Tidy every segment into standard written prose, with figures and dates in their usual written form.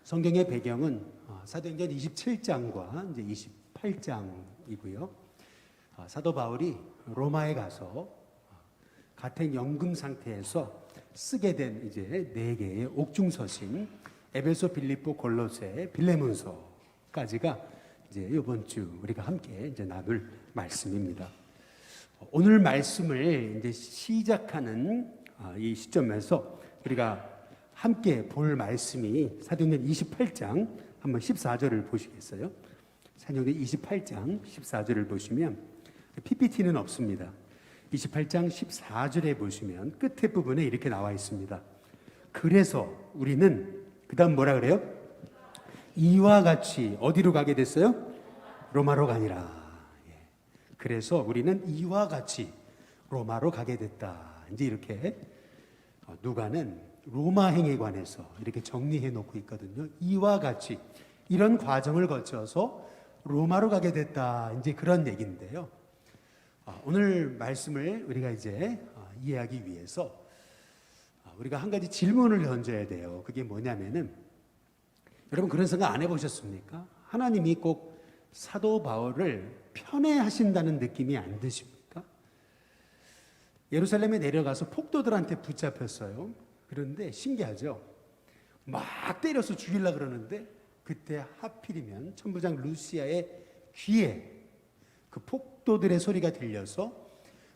성경의 배경은 사도행전 27장과 이제 28장이고요. 사도 바울이 로마에 가서 가택연금 상태에서 쓰게 된 이제 네 개의 옥중서신 에베소, 빌립보, 골로새, 빌레몬서까지가 이제 이번 주 우리가 함께 이제 나눌 말씀입니다. 오늘 말씀을 이제 시작하는 이 시점에서 우리가 함께 볼 말씀이 사도행전 28장 한번 14절을 보시겠어요? 사도행전 28장 14절을 보시면 PPT는 없습니다. 28장 14절에 보시면 끝에 부분에 이렇게 나와 있습니다. 그래서 우리는 그 다음 뭐라 그래요? 이와 같이 어디로 가게 됐어요? 로마로 가니라. 그래서 우리는 이와 같이 로마로 가게 됐다. 이제 이렇게 누가는 로마 행에 관해서 이렇게 정리해 놓고 있거든요. 이와 같이 이런 과정을 거쳐서 로마로 가게 됐다. 이제 그런 얘기인데요. 오늘 말씀을 우리가 이제 이해하기 위해서 우리가 한 가지 질문을 던져야 돼요. 그게 뭐냐면은 여러분 그런 생각 안 해보셨습니까? 하나님이 꼭 사도 바울을 편애하신다는 느낌이 안 드십니까? 예루살렘에 내려가서 폭도들한테 붙잡혔어요. 그런데 신기하죠? 막 때려서 죽이려고 그러는데 그때 하필이면 천부장 루시아의 귀에 그 폭도들의 소리가 들려서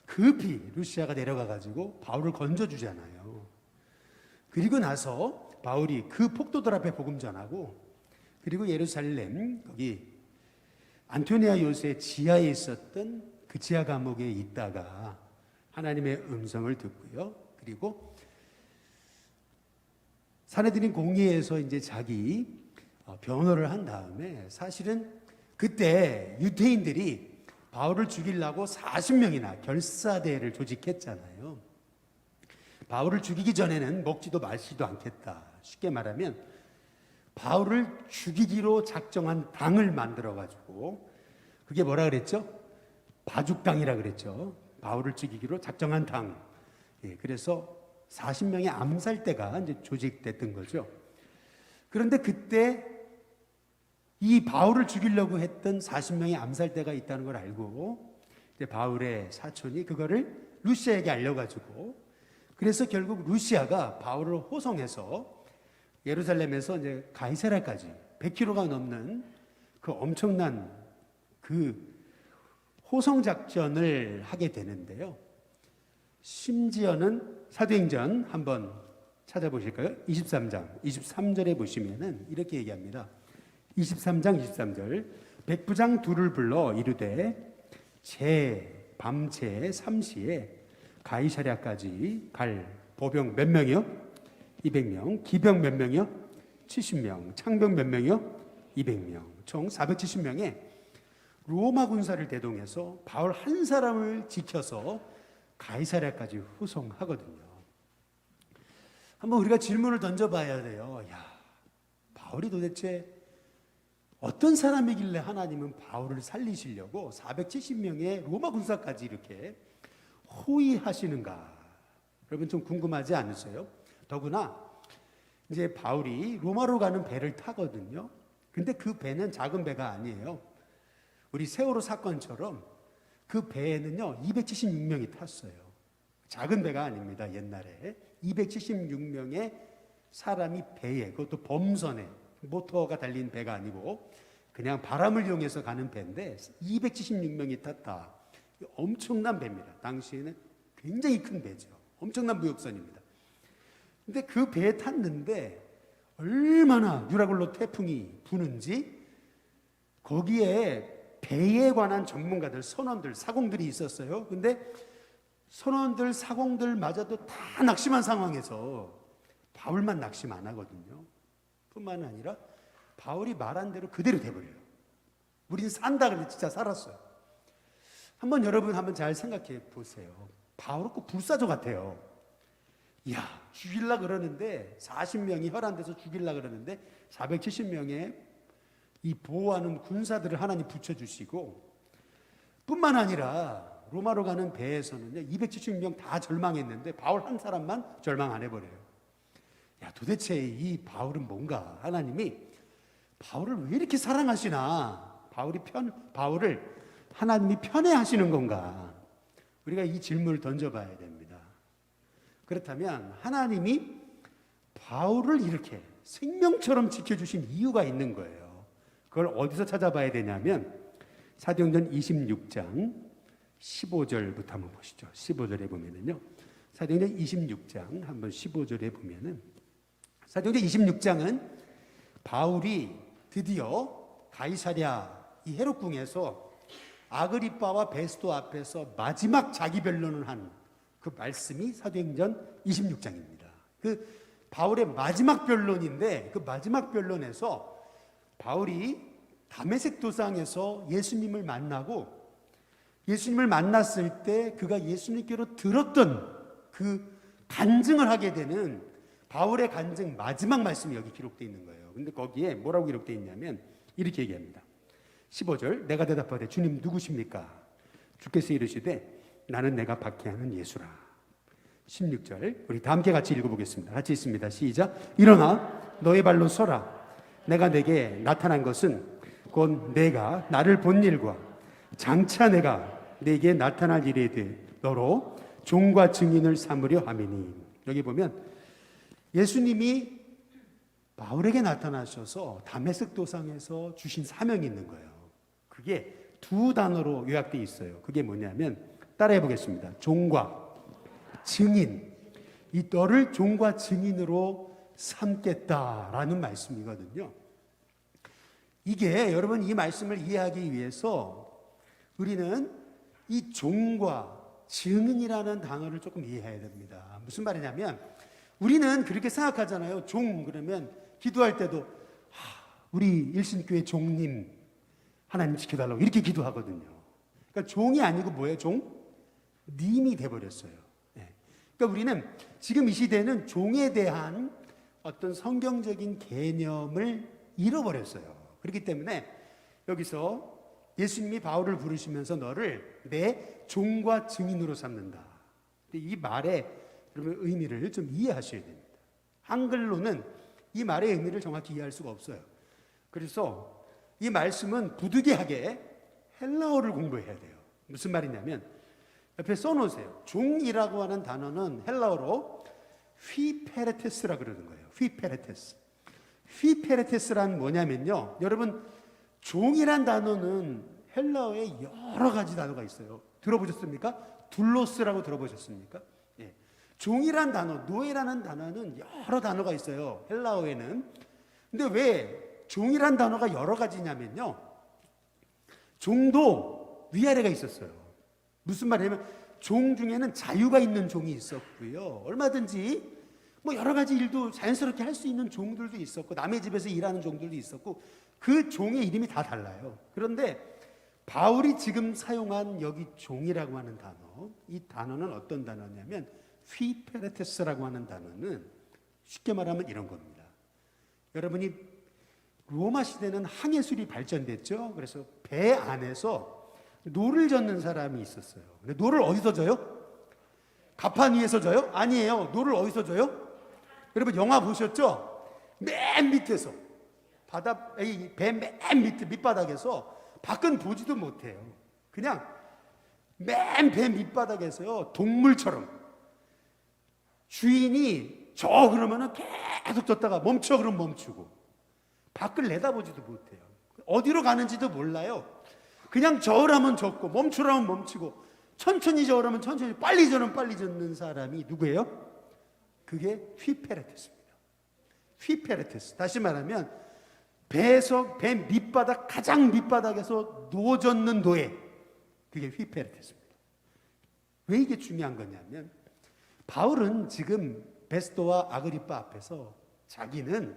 급히 루시아가 내려가가지고 바울을 건져주잖아요. 그리고 나서 바울이 그 폭도들 앞에 복음 전하고 그리고 예루살렘 거기 안토니아 요새 지하에 있었던 그 지하 감옥에 있다가 하나님의 음성을 듣고요. 그리고 사내들인 공의에서 이제 자기 변호를 한 다음에 사실은 그때 유대인들이 바울을 죽이려고 40명이나 결사대회를 조직했잖아요. 바울을 죽이기 전에는 먹지도 마시지도 않겠다. 쉽게 말하면 바울을 죽이기로 작정한 당을 만들어가지고 그게 뭐라 그랬죠? 바죽당이라 그랬죠. 바울을 죽이기로 작정한 당. 그래서 40명의 암살대가 이제 조직됐던 거죠. 그런데 그때 이 바울을 죽이려고 했던 40명의 암살대가 있다는 걸 알고 이제 바울의 사촌이 그거를 루시아에게 알려가지고 그래서 결국 루시아가 바울을 호송해서 예루살렘에서 이제 가이사랴까지 100km가 넘는 그 엄청난 그 호송 작전을 하게 되는데요. 심지어는 사도행전 한번 찾아보실까요? 23장 23절에 보시면은 이렇게 얘기합니다. 23장 23절 백부장 둘을 불러 이르되 밤새 3시에 가이사랴까지 갈 보병 몇 명이요? 200명. 기병 몇 명이요? 70명. 창병 몇 명이요? 200명. 총 470명의 로마 군사를 대동해서 바울 한 사람을 지켜서 가이사랴까지 후송하거든요. 한번 우리가 질문을 던져봐야 돼요. 바울이 도대체 어떤 사람이길래 하나님은 바울을 살리시려고 470명의 로마 군사까지 이렇게 호위하시는가? 여러분 좀 궁금하지 않으세요? 더구나 이제 바울이 로마로 가는 배를 타거든요. 근데 그 배는 작은 배가 아니에요. 우리 세월호 사건처럼 그 배에는요 276명이 탔어요. 작은 배가 아닙니다. 옛날에 276명의 사람이 배에, 그것도 범선에 모터가 달린 배가 아니고 그냥 바람을 이용해서 가는 배인데 276명이 탔다. 엄청난 배입니다. 당시에는 굉장히 큰 배죠. 엄청난 무역선입니다. 근데 그 배에 탔는데 얼마나 유라굴로 태풍이 부는지 거기에 배에 관한 전문가들, 선원들, 사공들이 있었어요. 근데 선원들, 사공들마저도 다 낙심한 상황에서 바울만 낙심 안 하거든요. 뿐만 아니라 바울이 말한 대로 그대로 돼버려요. 우린 산다 그래 진짜 살았어요. 여러분 한번 잘 생각해 보세요. 바울은 꼭 불사조 같아요. 죽이려고 그러는데 40명이 혈안돼서 죽이려고 그러는데 470명의 이 보호하는 군사들을 하나님 붙여주시고 뿐만 아니라 로마로 가는 배에서는요 270명 다 절망했는데 바울 한 사람만 절망 안 해버려요. 야, 도대체 이 바울은 뭔가? 하나님이 바울을 왜 이렇게 사랑하시나? 바울을 하나님이 편애하시는 건가? 우리가 이 질문을 던져봐야 됩니다. 그렇다면 하나님이 바울을 이렇게 생명처럼 지켜주신 이유가 있는 거예요. 그걸 어디서 찾아봐야 되냐면 사도행전 26장 15절부터 한번 보시죠. 15절에 보면은요. 사도행전 26장 한번 15절에 보면은 사도행전 26장은 바울이 드디어 가이사랴 이 헤롯궁에서 아그리빠와 베스도 앞에서 마지막 자기 변론을 한 그 말씀이 사도행전 26장입니다. 그 바울의 마지막 변론인데 그 마지막 변론에서 바울이 다메섹 도상에서 예수님을 만나고 예수님을 만났을 때 그가 예수님께로 들었던 그 간증을 하게 되는 바울의 간증 마지막 말씀이 여기 기록되어 있는 거예요. 근데 거기에 뭐라고 기록되어 있냐면 이렇게 얘기합니다. 15절 내가 대답하되 주님 누구십니까? 주께서 이르시되 나는 내가 박해하는 예수라. 16절 우리 다 함께 같이 읽어보겠습니다. 같이 있습니다. 시작. 일어나 너의 발로 서라. 내가 내게 나타난 것은 곧 내가 나를 본 일과 장차 내가 내게 나타날 일에 대해 너로 종과 증인을 삼으려 함이니. 여기 보면 예수님이 바울에게 나타나셔서 다메섹 도상에서 주신 사명이 있는 거예요. 그게 두 단어로 요약되어 있어요. 그게 뭐냐면 따라해 보겠습니다. 종과 증인. 이 너를 종과 증인으로 삼겠다라는 말씀이거든요. 이게 여러분 이 말씀을 이해하기 위해서 우리는 이 종과 증인이라는 단어를 조금 이해해야 됩니다. 무슨 말이냐면 우리는 그렇게 생각하잖아요. 종 그러면 기도할 때도 우리 일신교회 종님 하나님 지켜달라고 이렇게 기도하거든요. 그러니까 종이 아니고 뭐예요? 님이 돼버렸어요. 그러니까 우리는 지금 이 시대는 종에 대한 어떤 성경적인 개념을 잃어버렸어요. 그렇기 때문에 여기서 예수님이 바울을 부르시면서 너를 내 종과 증인으로 삼는다. 이 말의 여러분 의미를 좀 이해하셔야 됩니다. 한글로는 이 말의 의미를 정확히 이해할 수가 없어요. 그래서 이 말씀은 부득이하게 헬라어를 공부해야 돼요. 무슨 말이냐면 옆에 써놓으세요. 종이라고 하는 단어는 헬라어로 휘페레테스라 그러는 거예요. 휘페레테스. 휘페레테스란 뭐냐면요. 여러분 종이란 단어는 헬라어에 여러 가지 단어가 있어요. 들어보셨습니까? 둘로스라고 들어보셨습니까? 예. 종이란 단어, 노예라는 단어는 여러 단어가 있어요. 헬라어에는. 근데 왜 종이란 단어가 여러 가지냐면요. 종도 위아래가 있었어요. 무슨 말이냐면 종 중에는 자유가 있는 종이 있었고요. 얼마든지 뭐 여러 가지 일도 자연스럽게 할 수 있는 종들도 있었고 남의 집에서 일하는 종들도 있었고 그 종의 이름이 다 달라요. 그런데 바울이 지금 사용한 여기 종이라고 하는 단어, 이 단어는 어떤 단어냐면 휘페레테스라고 하는 단어는 쉽게 말하면 이런 겁니다. 여러분이 로마 시대는 항해술이 발전됐죠. 그래서 배 안에서 노를 젓는 사람이 있었어요. 근데 노를 어디서 져요? 갑판 위에서 져요? 아니에요. 노를 어디서 져요? 여러분 영화 보셨죠? 맨 밑에서 배 맨 밑에 밑바닥에서 밖은 보지도 못해요. 그냥 맨 배 밑바닥에서요 동물처럼 주인이 저 그러면은 계속 졌다가 멈춰 그러면 멈추고 밖을 내다보지도 못해요. 어디로 가는지도 몰라요. 그냥 저으라면 졌고 멈추라면 멈추고 천천히 저으라면 천천히 빨리 저으면 빨리 젓는 사람이 누구예요? 그게 휘페레테스입니다. 휘페레테스. 다시 말하면 배에서 배 밑바닥 가장 밑바닥에서 노젓는 노예. 그게 휘페레테스입니다. 왜 이게 중요한 거냐면 바울은 지금 베스도와 아그리빠 앞에서 자기는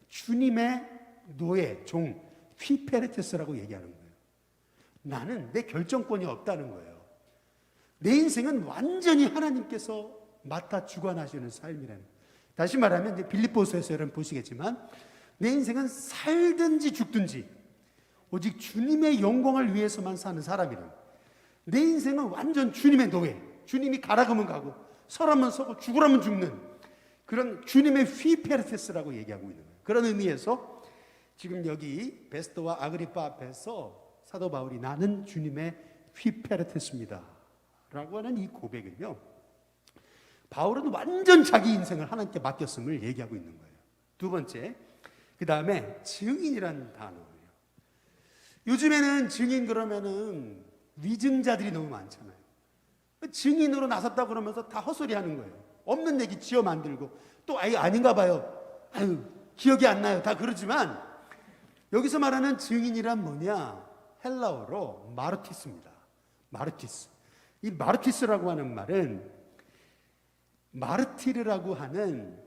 주님의 노예, 종, 휘페레테스라고 얘기하는 거예요. 나는 내 결정권이 없다는 거예요. 내 인생은 완전히 하나님께서 맡아 주관하시는 삶이라는 거예요. 다시 말하면 이제 빌립보서에서 여러분 보시겠지만 내 인생은 살든지 죽든지 오직 주님의 영광을 위해서만 사는 사람이라는 거예요. 내 인생은 완전 주님의 노예. 주님이 가라 그러면 가고 서라면 서고 죽으라면 죽는 그런 주님의 휘페르테스라고 얘기하고 있는 거예요. 그런 의미에서 지금 여기 베스토와 아그리파 앞에서 사도 바울이 나는 주님의 휘페르테스입니다 라고 하는 이 고백은요, 바울은 완전 자기 인생을 하나님께 맡겼음을 얘기하고 있는 거예요. 두 번째, 그 다음에 증인이라는 단어예요. 요즘에는 증인 그러면은 위증자들이 너무 많잖아요. 증인으로 나섰다 그러면서 다 헛소리 하는 거예요. 없는 얘기 지어 만들고, 또 아예 아닌가 봐요. 아유, 기억이 안 나요. 다 그러지만 여기서 말하는 증인이란 뭐냐? 헬라어로 마르티스입니다. 마르티스. 이 마르티스라고 하는 말은 마르티르라고 하는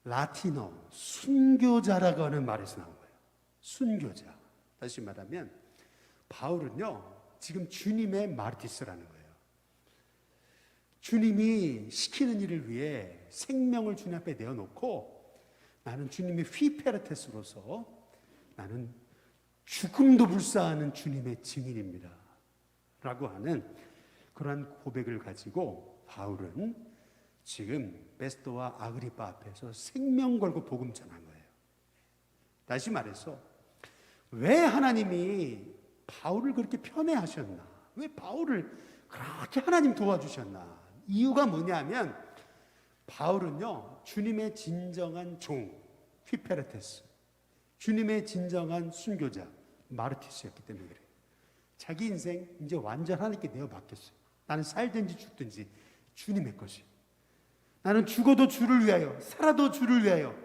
라틴어 순교자라고 하는 말에서 나온 거예요. 순교자. 다시 말하면 바울은요, 지금 주님의 마르티스라는 거예요. 주님이 시키는 일을 위해 생명을 주님 앞에 내어놓고 나는 주님의 휘페르테스로서 나는 죽음도 불사하는 주님의 증인입니다 라고 하는 그러한 고백을 가지고 바울은 지금 베스토와 아그리파 앞에서 생명 걸고 복음 전한 거예요. 다시 말해서 왜 하나님이 바울을 그렇게 편애하셨나? 왜 바울을 그렇게 하나님 도와주셨나? 이유가 뭐냐면 바울은요, 주님의 진정한 종 휘페르테스, 주님의 진정한 순교자 마르티스였기 때문에 그래요. 자기 인생 이제 완전 하나님께 내어 맡겼어요. 나는 살든지 죽든지 주님의 것이. 나는 죽어도 주를 위하여, 살아도 주를 위하여.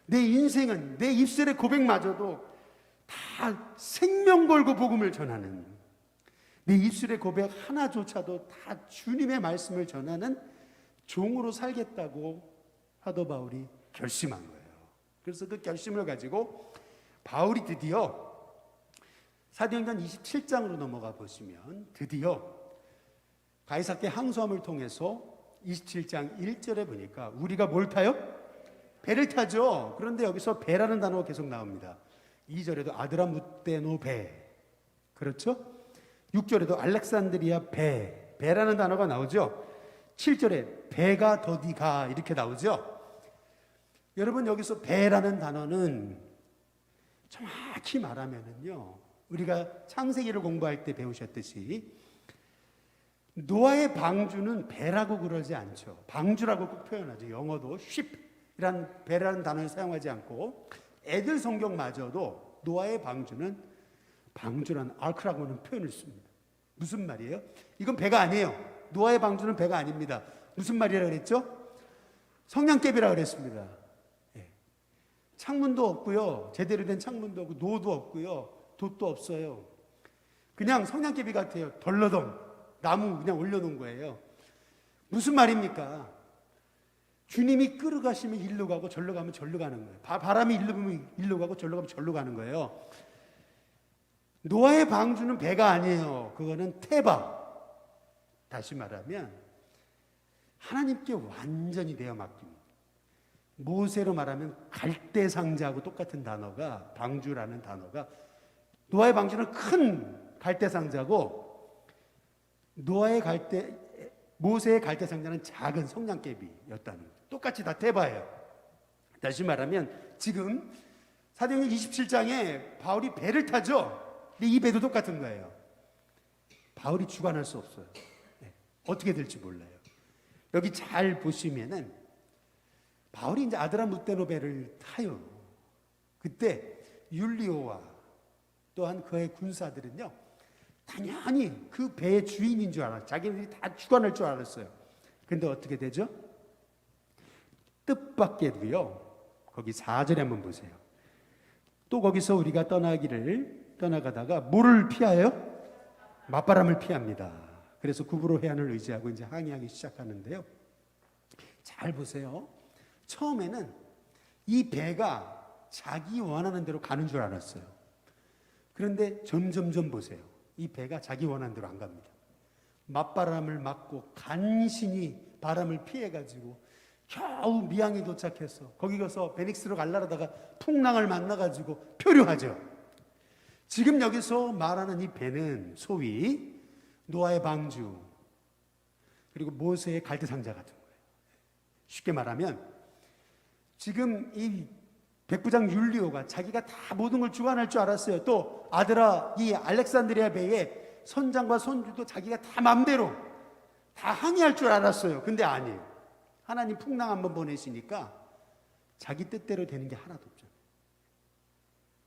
내 인생은, 내 입술의 고백마저도 다 생명 걸고 복음을 전하는, 내 입술의 고백 하나조차도 다 주님의 말씀을 전하는 종으로 살겠다고 사도 바울이 결심한 거예요. 그래서 그 결심을 가지고 바울이 드디어 사도행전 27장으로 넘어가 보시면 드디어 가이사께 항소함을 통해서 27장 1절에 보니까 우리가 뭘 타요? 배를 타죠. 그런데 여기서 배라는 단어가 계속 나옵니다. 2절에도 아드라무테노 배, 그렇죠? 6절에도 알렉산드리아 배, 배라는 단어가 나오죠. 7절에 배가 더디가 이렇게 나오죠. 여러분, 여기서 배라는 단어는 정확히 말하면은요, 우리가 창세기를 공부할 때 배우셨듯이 노아의 방주는 배라고 그러지 않죠. 방주라고 꼭 표현하죠. 영어도 ship이란 배라는 단어를 사용하지 않고 애들 성경마저도 노아의 방주는 방주라는 아크라고 하는 표현을 씁니다. 무슨 말이에요? 이건 배가 아니에요. 노아의 방주는 배가 아닙니다. 무슨 말이라 그랬죠? 성냥개비라 그랬습니다. 예. 창문도 없고요, 제대로 된 창문도 없고 노도 없고요, 돛도 없어요. 그냥 성냥개비 같아요. 덜러덩 나무 그냥 올려놓은 거예요. 무슨 말입니까? 주님이 끌어가시면 일로 가고 절로 가면 절로 가는 거예요. 바람이 일로 불면 일로 가고 절로 가면 절로 가는 거예요. 노아의 방주는 배가 아니에요. 그거는 테바. 다시 말하면 하나님께 완전히 내어 맡깁니다. 모세로 말하면 갈대상자하고 똑같은 단어가, 방주라는 단어가, 노아의 방주는 큰 갈대상자고 모세의 갈대상자는 작은 성냥개비였다는 거예요. 똑같이 다 테바예요. 다시 말하면 지금 사도행전 27장에 바울이 배를 타죠. 근데 이 배도 똑같은 거예요. 바울이 주관할 수 없어요. 네. 어떻게 될지 몰라요. 여기 잘 보시면은 바울이 이제 아드라무테노 배를 타요. 그때 율리오와 또한 그의 군사들은요, 당연히 그 배의 주인인 줄 알았어요. 자기들이 다 주관할 줄 알았어요. 그런데 어떻게 되죠? 뜻밖에도요, 거기 4절에 한번 보세요. 또 거기서 우리가 떠나가다가 뭐를 피하여? 맞바람을 피합니다. 그래서 구브로 해안을 의지하고 이제 항해하기 시작하는데요. 잘 보세요. 처음에는 이 배가 자기 원하는 대로 가는 줄 알았어요. 그런데 점점점 보세요. 이 배가 자기 원하는 대로 안 갑니다. 맞바람을 맞고 간신히 바람을 피해가지고 겨우 미항에 도착해서 거기 가서 베닉스로 갈라다가 풍랑을 만나가지고 표류하죠. 지금 여기서 말하는 이 배는 소위 노아의 방주 그리고 모세의 갈대상자 같은 거예요. 쉽게 말하면 지금 이 백부장 율리오가 자기가 다 모든 걸 주관할 줄 알았어요. 또 아들아 이 알렉산드리아 배의 선장과 선주도 자기가 다 맘대로 다 항의할 줄 알았어요. 근데 아니에요. 하나님 풍랑 한번 보내시니까 자기 뜻대로 되는 게 하나도 없잖아요.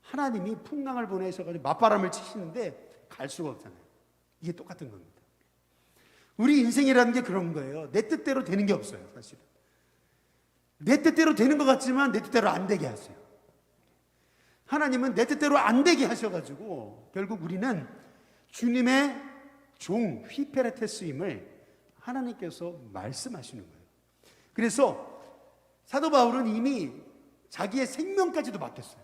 하나님이 풍랑을 보내셔가지고 맞바람을 치시는데 갈 수가 없잖아요. 이게 똑같은 겁니다. 우리 인생이라는 게 그런 거예요. 내 뜻대로 되는 게 없어요. 사실은 내 뜻대로 되는 것 같지만 내 뜻대로 안 되게 하세요. 하나님은 내 뜻대로 안 되게 하셔가지고 결국 우리는 주님의 종 휘페레테스임을 하나님께서 말씀하시는 거예요. 그래서 사도 바울은 이미 자기의 생명까지도 맡겼어요.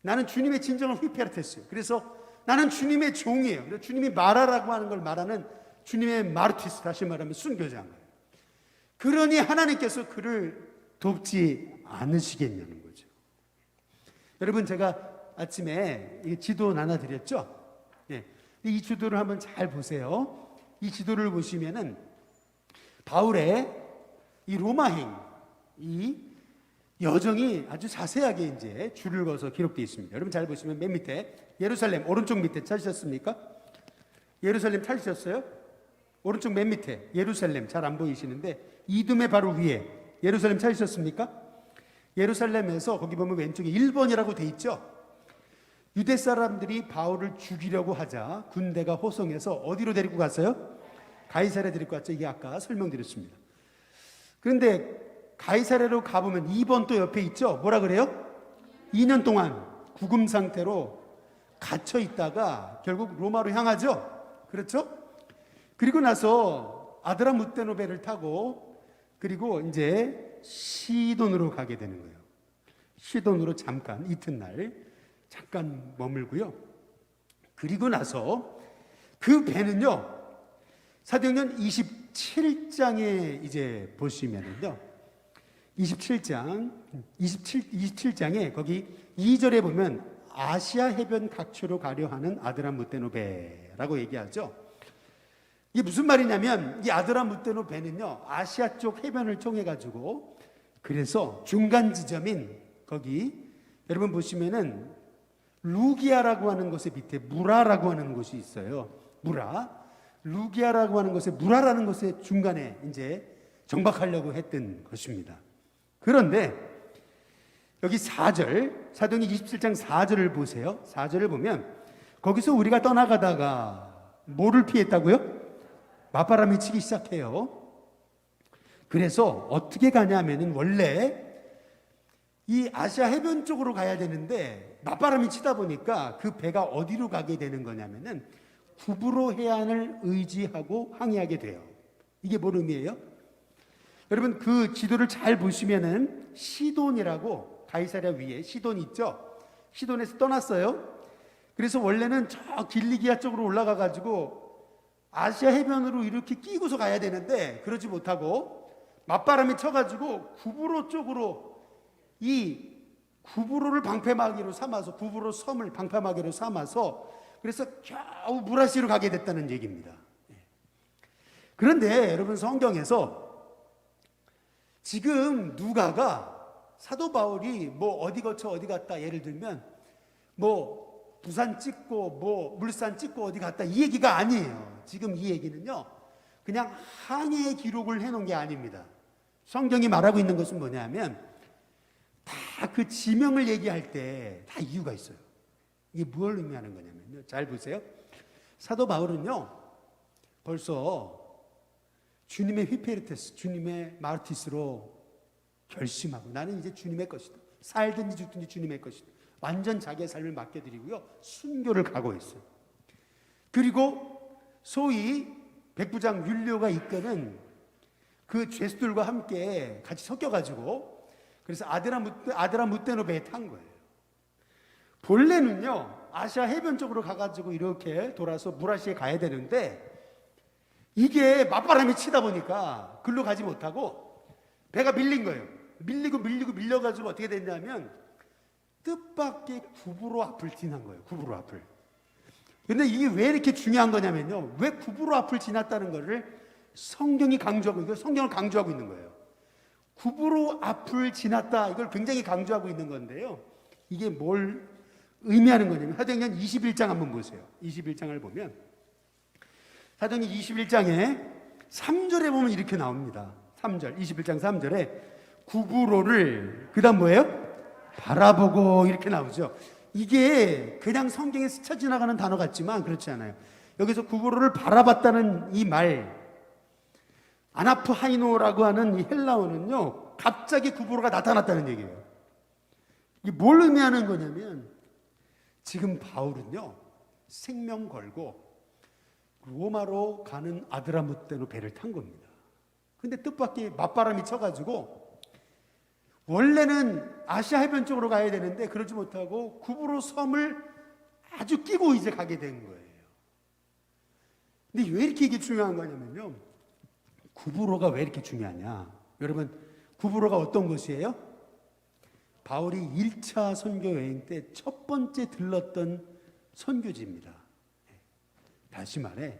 나는 주님의 진정한 휘페레테스예요. 그래서 나는 주님의 종이에요. 주님이 말하라고 하는 걸 말하는 주님의 마르티스, 다시 말하면 순교자인 거예요. 그러니 하나님께서 그를 돕지 않으시겠냐는 거죠. 여러분, 제가 아침에 지도 나눠드렸죠? 예. 이 지도를 한번 잘 보세요. 이 지도를 보시면은 바울의 이 로마행, 이 여정이 아주 자세하게 이제 줄을 그어서 기록되어 있습니다. 여러분 잘 보시면 맨 밑에 예루살렘 오른쪽 밑에 찾으셨습니까? 예루살렘 찾으셨어요? 오른쪽 맨 밑에 예루살렘 잘 안 보이시는데 이둠의 바로 위에 예루살렘 찾으셨습니까? 예루살렘에서 거기 보면 왼쪽에 1번이라고 돼 있죠? 유대 사람들이 바울을 죽이려고 하자 군대가 호송해서 어디로 데리고 갔어요? 가이사랴 데리고 갔죠. 이게 아까 설명드렸습니다. 그런데 가이사랴로 가보면 2번 또 옆에 있죠? 뭐라 그래요? 2년 동안 구금 상태로 갇혀 있다가 결국 로마로 향하죠? 그렇죠? 그리고 나서 아드라무테노베를 타고 그리고 이제 시돈으로 가게 되는 거예요. 시돈으로 잠깐 이튿날 잠깐 머물고요. 그리고 나서 그 배는요, 사도행전 27장에 이제 보시면은요, 27장에 거기 2절에 보면 아시아 해변 각처로 가려 하는 아드라무테노베라고 얘기하죠. 이게 무슨 말이냐면 이 아드라무테노 배는요 아시아 쪽 해변을 통해 가지고 그래서 중간 지점인 거기 여러분 보시면은 루기아라고 하는 곳의 밑에 무라라고 하는 곳이 있어요. 무라, 루기아라고 하는 곳에 무라라는 곳의 중간에 이제 정박하려고 했던 것입니다. 그런데 여기 4절 사도행전 27장 4절을 보세요. 4절을 보면 거기서 우리가 떠나가다가 뭐를 피했다고요? 맞바람이 치기 시작해요. 그래서 어떻게 가냐면은 원래 이 아시아 해변 쪽으로 가야 되는데 맞바람이 치다 보니까 그 배가 어디로 가게 되는 거냐면은 구브로 해안을 의지하고 항해하게 돼요. 이게 뭔 의미예요? 여러분 그 지도를 잘 보시면은 시돈이라고 가이사랴 위에 시돈 있죠? 시돈에서 떠났어요. 그래서 원래는 저 길리기아 쪽으로 올라가 가지고 아시아 해변으로 이렇게 끼고서 가야 되는데 그러지 못하고 맞바람이 쳐가지고 구브로 쪽으로 이 구브로를 방패막이로 삼아서 구브로 섬을 방패막이로 삼아서 그래서 겨우 무라시로 가게 됐다는 얘기입니다. 그런데 여러분 성경에서 지금 누가가 사도 바울이 뭐 어디 거쳐 어디 갔다 예를 들면 뭐 부산 찍고 뭐 물산 찍고 어디 갔다 이 얘기가 아니에요. 지금 이 얘기는요 그냥 항해의 기록을 해놓은 게 아닙니다. 성경이 말하고 있는 것은 뭐냐면 다 그 지명을 얘기할 때 다 이유가 있어요. 이게 뭘 의미하는 거냐면요, 잘 보세요. 사도 바울은요 벌써 주님의 휘페르테스, 주님의 마르티스로 결심하고 나는 이제 주님의 것이다. 살든지 죽든지 주님의 것이다. 완전 자기의 삶을 맡겨드리고요. 순교를 각오했어요. 그리고 소위 백부장 율리오가 이끄는 그 죄수들과 함께 같이 섞여가지고 그래서 아드라무테노베에 탄 거예요. 본래는요 아시아 해변 쪽으로 가가지고 이렇게 돌아서 무라시에 가야 되는데 이게 맞바람이 치다 보니까 글로 가지 못하고 배가 밀린 거예요. 밀려가지고 어떻게 됐냐면 뜻밖의 구브로 앞을 지난 거예요. 구브로 앞을. 근데 이게 왜 이렇게 중요한 거냐면요, 왜 구브로 앞을 지났다는 거를 성경이 강조하고 있고 성경을 강조하고 있는 거예요. 구브로 앞을 지났다, 이걸 굉장히 강조하고 있는 건데요. 이게 뭘 의미하는 거냐면 사도행전 21장 한번 보세요. 21장을 보면 사도행전 21장에 3절에 보면 이렇게 나옵니다. 3절, 21장 3절에 구브로를 그 다음 뭐예요? 바라보고 이렇게 나오죠. 이게 그냥 성경에 스쳐 지나가는 단어 같지만 그렇지 않아요. 여기서 구브로를 바라봤다는 이 말, 아나프하이노라고 하는 이 헬라어는요, 갑자기 구브로가 나타났다는 얘기예요. 이게 뭘 의미하는 거냐면 지금 바울은요, 생명 걸고 로마로 가는 아드라무떼로 배를 탄 겁니다. 근데 뜻밖의 맞바람이 쳐가지고 원래는 아시아 해변 쪽으로 가야 되는데 그러지 못하고 구브로 섬을 아주 끼고 이제 가게 된 거예요. 근데 왜 이렇게 이게 중요한 거냐면요, 구브로가 왜 이렇게 중요하냐? 여러분, 구브로가 어떤 곳이에요? 바울이 1차 선교 여행 때 첫 번째 들렀던 선교지입니다. 다시 말해,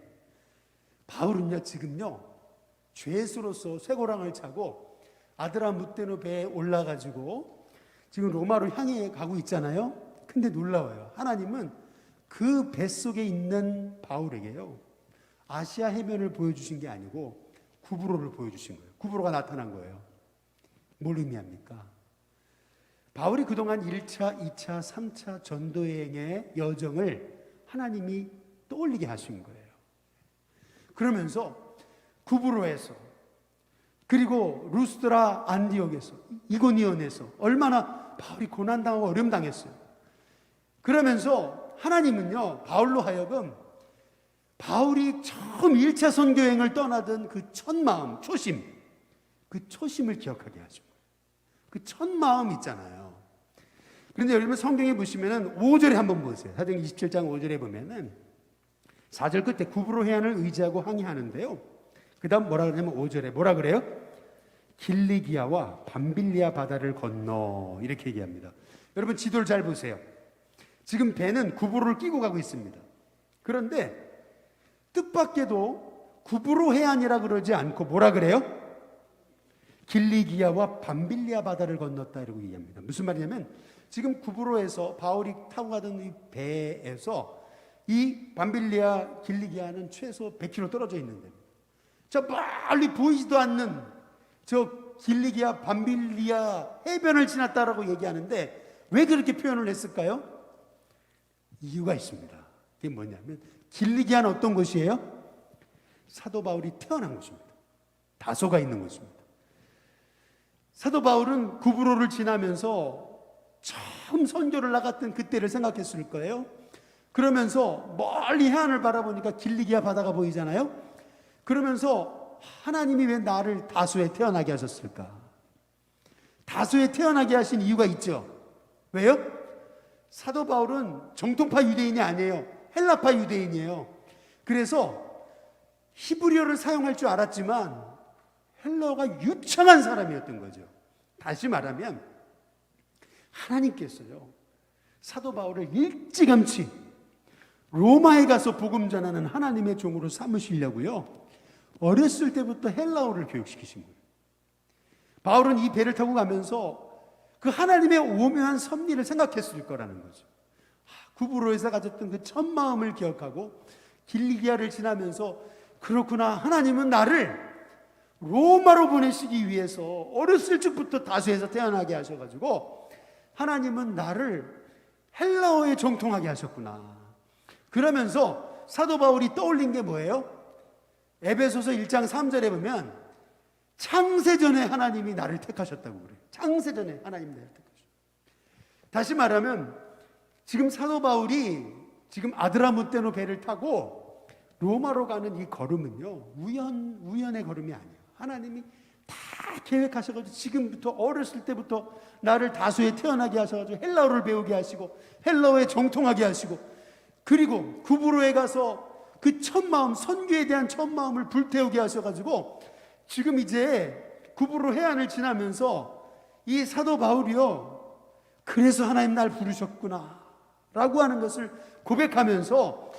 바울은요, 지금요, 죄수로서 쇠고랑을 차고 아드라무떼노 배에 올라가지고 지금 로마로 향해 가고 있잖아요. 근데 놀라워요. 하나님은 그 뱃속에 있는 바울에게요, 아시아 해변을 보여주신 게 아니고 구브로를 보여주신 거예요. 구브로가 나타난 거예요. 뭘 의미합니까? 바울이 그동안 1차, 2차, 3차 전도여행의 여정을 하나님이 떠올리게 하신 거예요. 그러면서 구브로에서, 그리고 루스드라 안디옥에서, 이고니온에서 얼마나 바울이 고난당하고 어려움당했어요. 그러면서 하나님은요, 바울로 하여금 바울이 처음 1차 선교여행을 떠나던 그 첫 마음, 초심, 그 초심을 기억하게 하죠. 그 첫 마음 있잖아요. 그런데 여러분 성경에 보시면은 5절에 한번 보세요. 사도행전 27장 5절에 보면은 4절 끝에 구브로 해안을 의지하고 항해하는데요. 그 다음 뭐라 그러냐면 5절에 뭐라 그래요? 길리기아와 밤빌리아 바다를 건너, 이렇게 얘기합니다. 여러분 지도를 잘 보세요. 지금 배는 구브로를 끼고 가고 있습니다. 그런데 뜻밖에도 구브로 해안이라 그러지 않고 뭐라 그래요? 길리기아와 밤빌리아 바다를 건넜다, 이러고 얘기합니다. 무슨 말이냐면 지금 구브로에서 바울이 타고 가던 이 배에서 이 밤빌리아 길리기아는 최소 100km 떨어져 있는데, 저 멀리 보이지도 않는 저 길리기아 밤빌리아 해변을 지났다라고 얘기하는데 왜 그렇게 표현을 했을까요? 이유가 있습니다. 그게 뭐냐면 길리기아는 어떤 곳이에요? 사도 바울이 태어난 곳입니다. 다소가 있는 곳입니다. 사도 바울은 구브로를 지나면서 처음 선교를 나갔던 그때를 생각했을 거예요. 그러면서 멀리 해안을 바라보니까 길리기아 바다가 보이잖아요. 그러면서 하나님이 왜 나를 다소에 태어나게 하셨을까? 다소에 태어나게 하신 이유가 있죠. 왜요? 사도 바울은 정통파 유대인이 아니에요. 헬라파 유대인이에요. 그래서 히브리어를 사용할 줄 알았지만 헬라어가 유창한 사람이었던 거죠. 다시 말하면 하나님께서요, 사도 바울을 일찌감치 로마에 가서 복음 전하는 하나님의 종으로 삼으시려고요, 어렸을 때부터 헬라어를 교육시키신 거예요. 바울은 이 배를 타고 가면서 그 하나님의 오묘한 섭리를 생각했을 거라는 거죠. 구브로에서 가졌던 그 첫 마음을 기억하고 길리기아를 지나면서 그렇구나, 하나님은 나를 로마로 보내시기 위해서 어렸을 적부터 다소에서 태어나게 하셔가지고 하나님은 나를 헬라어에 정통하게 하셨구나. 그러면서 사도 바울이 떠올린 게 뭐예요? 에베소서 1장 3절에 보면 창세전에 하나님이 나를 택하셨다고 그래요. 창세전에 하나님이 나를 택하셨어요. 다시 말하면 지금 사도 바울이 지금 아드라무떼노 배를 타고 로마로 가는 이 걸음은요, 우연의 걸음이 아니에요. 하나님이 다 계획하셔가지고 지금부터 어렸을 때부터 나를 다소에 태어나게 하셔가지고 헬라어를 배우게 하시고 헬라어에 정통하게 하시고, 그리고 구브로에 가서 그 첫 마음, 선교에 대한 첫 마음을 불태우게 하셔가지고 지금 이제 구브로 해안을 지나면서 이 사도 바울이요, 그래서 하나님 날 부르셨구나 라고 하는 것을 고백하면서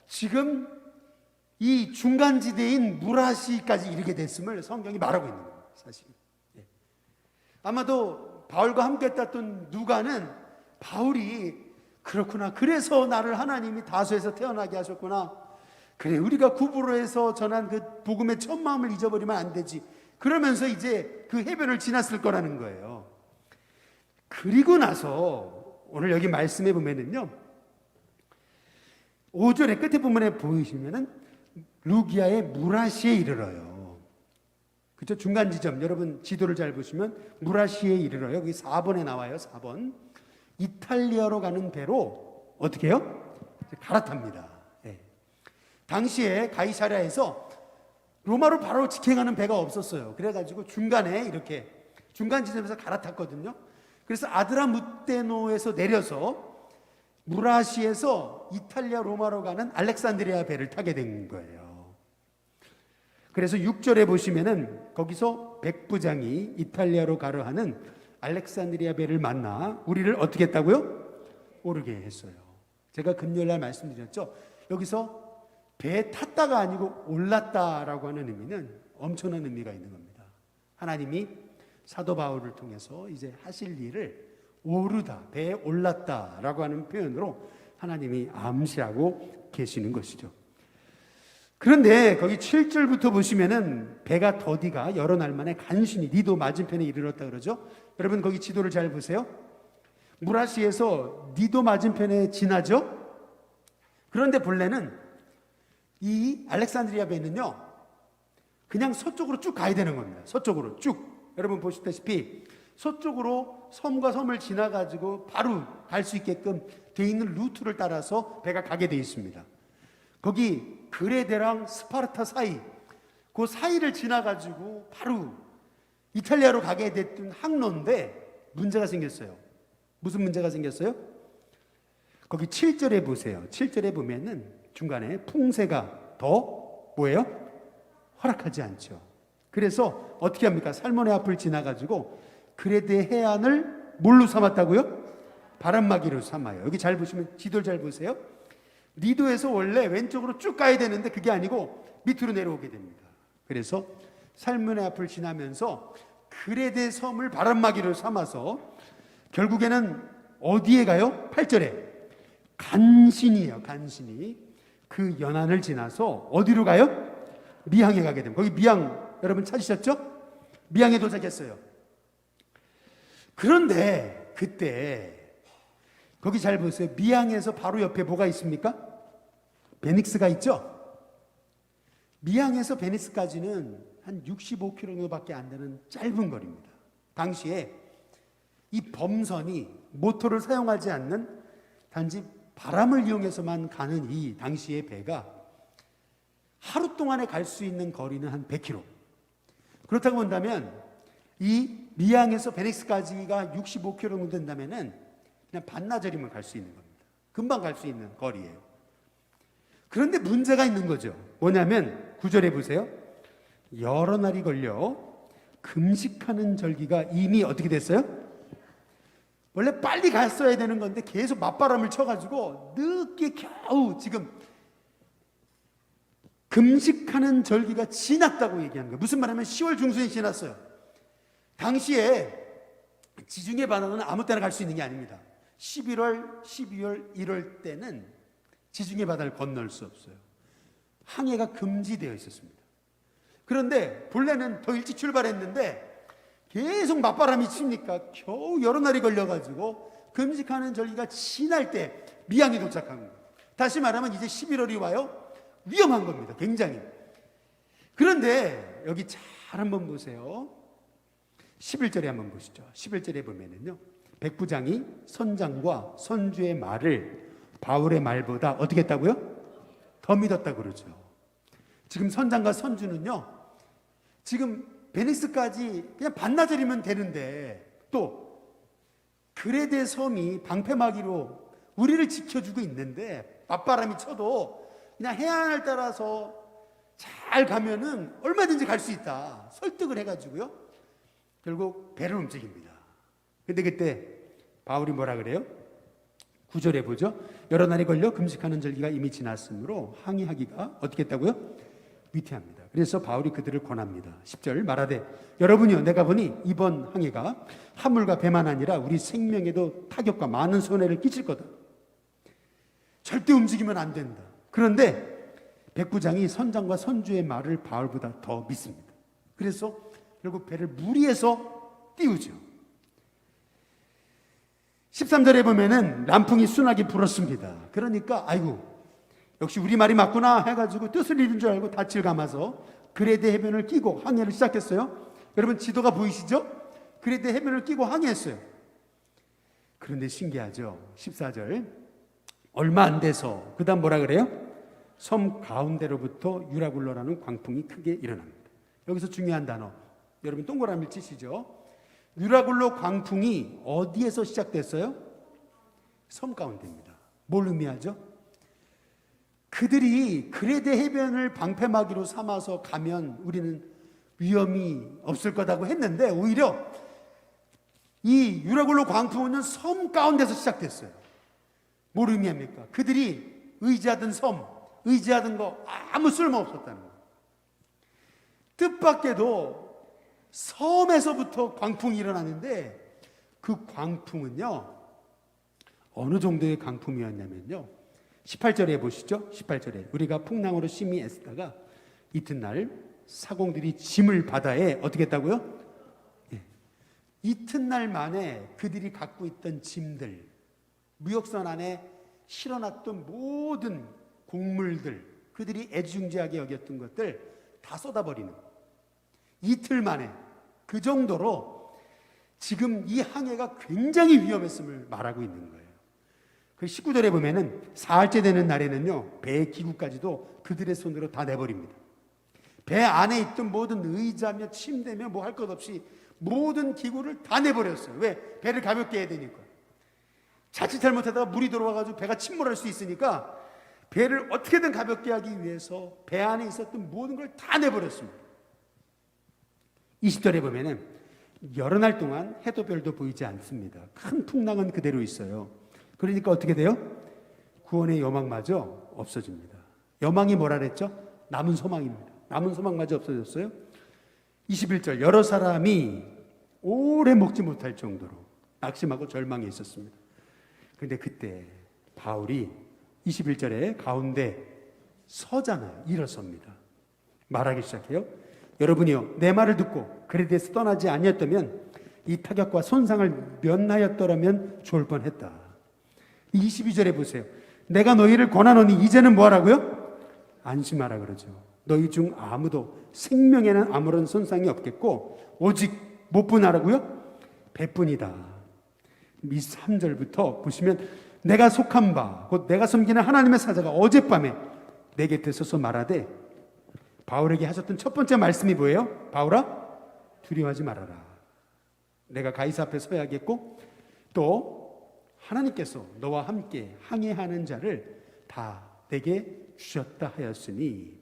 지금 이 중간지대인 무라시까지 이르게 됐음을 성경이 말하고 있는 거예요, 사실. 아마도 바울과 함께 했던 누가는 바울이 그렇구나, 그래서 나를 하나님이 다소에서 태어나게 하셨구나, 그래 우리가 구부로에서 전한 그 복음의 첫 마음을 잊어버리면 안 되지, 그러면서 이제 그 해변을 지났을 거라는 거예요. 그리고 나서 오늘 여기 말씀해 보면은요, 5절의 끝에 부분에 보이시면은 루기아의 무라시에 이르러요. 그죠? 중간 지점, 여러분 지도를 잘 보시면 무라시에 이르러요. 여기 4번에 나와요. 4번. 이탈리아로 가는 배로 어떻게 해요? 갈아탑니다. 네. 당시에 가이사랴에서 로마로 바로 직행하는 배가 없었어요. 그래가지고 중간에 이렇게 중간 지점에서 갈아탔거든요. 그래서 아드라무테노에서 내려서 무라시에서 이탈리아 로마로 가는 알렉산드리아 배를 타게 된 거예요. 그래서 6절에 보시면은 거기서 백부장이 이탈리아로 가려 하는 알렉산드리아 배를 만나 우리를 어떻게 했다고요? 오르게 했어요. 제가 금요일날 말씀드렸죠. 여기서 배에 탔다가 아니고 올랐다라고 하는 의미는 엄청난 의미가 있는 겁니다. 하나님이 사도 바울을 통해서 이제 하실 일을 오르다, 배에 올랐다라고 하는 표현으로 하나님이 암시하고 계시는 것이죠. 그런데 거기 7절부터 보시면은 배가 더디가 여러 날 만에 간신히 니도 맞은편에 이르렀다 그러죠. 여러분 거기 지도를 잘 보세요. 무라시에서 니도 맞은편에 지나죠. 그런데 본래는 이 알렉산드리아 배는요, 그냥 서쪽으로 쭉 가야 되는 겁니다. 서쪽으로 쭉. 여러분 보시다시피 서쪽으로 섬과 섬을 지나가지고 바로 갈 수 있게끔 돼 있는 루트를 따라서 배가 가게 돼 있습니다. 거기 그레데랑 스파르타 사이, 그 사이를 지나가지고 바로 이탈리아로 가게 됐던 항로인데 문제가 생겼어요. 무슨 문제가 생겼어요? 거기 7절에 보세요. 7절에 보면은 중간에 풍세가 더 뭐예요? 허락하지 않죠. 그래서 어떻게 합니까? 살몬의 앞을 지나가지고 그레데 해안을 뭘로 삼았다고요? 바람막이로 삼아요. 여기 잘 보시면 지도를 잘 보세요. 니도에서 원래 왼쪽으로 쭉 가야 되는데 그게 아니고 밑으로 내려오게 됩니다. 그래서 살몬의 앞을 지나면서 그레데 섬을 바람막이로 삼아서 결국에는 어디에 가요? 8절에 간신히요. 간신히 그 연안을 지나서 어디로 가요? 미항에 가게 됩니다. 거기 미항 여러분 찾으셨죠? 미항에 도착했어요. 그런데 그때 거기 잘 보세요. 미항에서 바로 옆에 뭐가 있습니까? 베닉스가 있죠? 미항에서 베니스까지는 한 65km밖에 안 되는 짧은 거리입니다. 당시에 이 범선이 모터를 사용하지 않는 단지 바람을 이용해서만 가는 이 당시의 배가 하루 동안에 갈 수 있는 거리는 한 100km. 그렇다고 본다면 이 미항에서 베닉스까지가 65km 된다면은 그냥 반나절이면 갈 수 있는 겁니다. 금방 갈 수 있는 거리예요. 그런데 문제가 있는 거죠. 뭐냐면 9절에 보세요. 여러 날이 걸려 금식하는 절기가 이미 어떻게 됐어요? 원래 빨리 갔어야 되는 건데 계속 맞바람을 쳐가지고 늦게 겨우 지금 금식하는 절기가 지났다고 얘기하는 거예요. 무슨 말이냐면 10월 중순이 지났어요. 당시에 지중해 바다는 아무 때나 갈 수 있는 게 아닙니다. 11월, 12월, 1월 때는 지중해 바다를 건널 수 없어요. 항해가 금지되어 있었습니다. 그런데 본래는 더 일찍 출발했는데 계속 맞바람이 치니까 겨우 여러 날이 걸려가지고 금식하는 절기가 지날 때 미항에 도착한 거예요. 다시 말하면 이제 11월이 와요. 위험한 겁니다. 굉장히. 그런데 여기 잘 한번 보세요. 11절에 한번 보시죠. 11절에 보면은요, 백부장이 선장과 선주의 말을 바울의 말보다 어떻게 했다고요? 더 믿었다고 그러죠. 지금 선장과 선주는요, 지금 베니스까지 그냥 반나절이면 되는데 또 그레데 섬이 방패막이로 우리를 지켜주고 있는데 맞바람이 쳐도 그냥 해안을 따라서 잘 가면은 얼마든지 갈 수 있다 설득을 해가지고요, 결국 배를 움직입니다. 근데 그때 바울이 뭐라 그래요? 9절에 보죠. 여러 날이 걸려 금식하는 절기가 이미 지났으므로 항의하기가 어떻게 했다고요? 위태합니다. 그래서 바울이 그들을 권합니다. 10절 말하되 여러분이요 내가 보니 이번 항해가 화물과 배만 아니라 우리 생명에도 타격과 많은 손해를 끼칠 거다. 절대 움직이면 안 된다. 그런데 백부장이 선장과 선주의 말을 바울보다 더 믿습니다. 그래서 결국 배를 무리해서 띄우죠. 13절에 보면은 남풍이 순하게 불었습니다. 그러니까 아이고 역시 우리 말이 맞구나 해가지고 뜻을 잃은 줄 알고 닻을 감아서 그레데 해변을 끼고 항해를 시작했어요. 여러분 지도가 보이시죠? 그레데 해변을 끼고 항해했어요. 그런데 신기하죠? 14절 얼마 안 돼서 그 다음 뭐라 그래요? 섬 가운데로부터 유라굴로라는 광풍이 크게 일어납니다. 여기서 중요한 단어 여러분 동그라미를 치시죠? 유라굴로 광풍이 어디에서 시작됐어요? 섬 가운데입니다. 뭘 의미하죠? 그들이 그레데 해변을 방패막이로 삼아서 가면 우리는 위험이 없을 거라고 했는데 오히려 이 유라굴로 광풍은 섬 가운데서 시작됐어요. 뭘 의미합니까? 그들이 의지하던 섬, 의지하던 거 아무 쓸모 없었다는 거예요. 뜻밖에도 섬에서부터 광풍이 일어나는데 그 광풍은요 어느 정도의 광풍이었냐면요 18절에 보시죠. 18절에 우리가 풍랑으로 심히 애쓰다가 이튿날 사공들이 짐을 바다에 어떻게 했다고요? 예. 이튿날 만에 그들이 갖고 있던 짐들 무역선 안에 실어놨던 모든 곡물들 그들이 애지중지하게 여겼던 것들 다 쏟아버리는 이틀 만에 그 정도로 지금 이 항해가 굉장히 위험했음을 말하고 있는 거예요. 그 19절에 보면은 사흘째 되는 날에는요 배의 기구까지도 그들의 손으로 다 내버립니다. 배 안에 있던 모든 의자며 침대며 뭐 할 것 없이 모든 기구를 다 내버렸어요. 왜? 배를 가볍게 해야 되니까. 자칫 잘못하다가 물이 들어와가지고 배가 침몰할 수 있으니까 배를 어떻게든 가볍게 하기 위해서 배 안에 있었던 모든 걸 다 내버렸습니다. 20절에 보면은 여러 날 동안 해도 별도 보이지 않습니다. 큰 풍랑은 그대로 있어요. 그러니까 어떻게 돼요? 구원의 여망마저 없어집니다. 여망이 뭐라 그랬죠? 남은 소망입니다. 남은 소망마저 없어졌어요. 21절 여러 사람이 오래 먹지 못할 정도로 낙심하고 절망에 있었습니다. 그런데 그때 바울이 21절에 가운데 서잖아요. 일어섭니다. 말하기 시작해요. 여러분이요 내 말을 듣고 그레데에서 떠나지 아니었다면 이 타격과 손상을 면하였더라면 좋을 뻔했다. 22절에 보세요. 내가 너희를 권하노니 이제는 뭐하라고요? 안심하라 그러죠. 너희 중 아무도 생명에는 아무런 손상이 없겠고 오직 못분하라고요? 배뿐이다. 이 3절부터 보시면 내가 속한 바 곧 내가 섬기는 하나님의 사자가 어젯밤에 내 곁에 서서 말하되 바울에게 하셨던 첫 번째 말씀이 뭐예요? 바울아 두려워하지 말아라. 내가 가이사 앞에 서야겠고 또 하나님께서 너와 함께 항해하는 자를 다 내게 주셨다 하였으니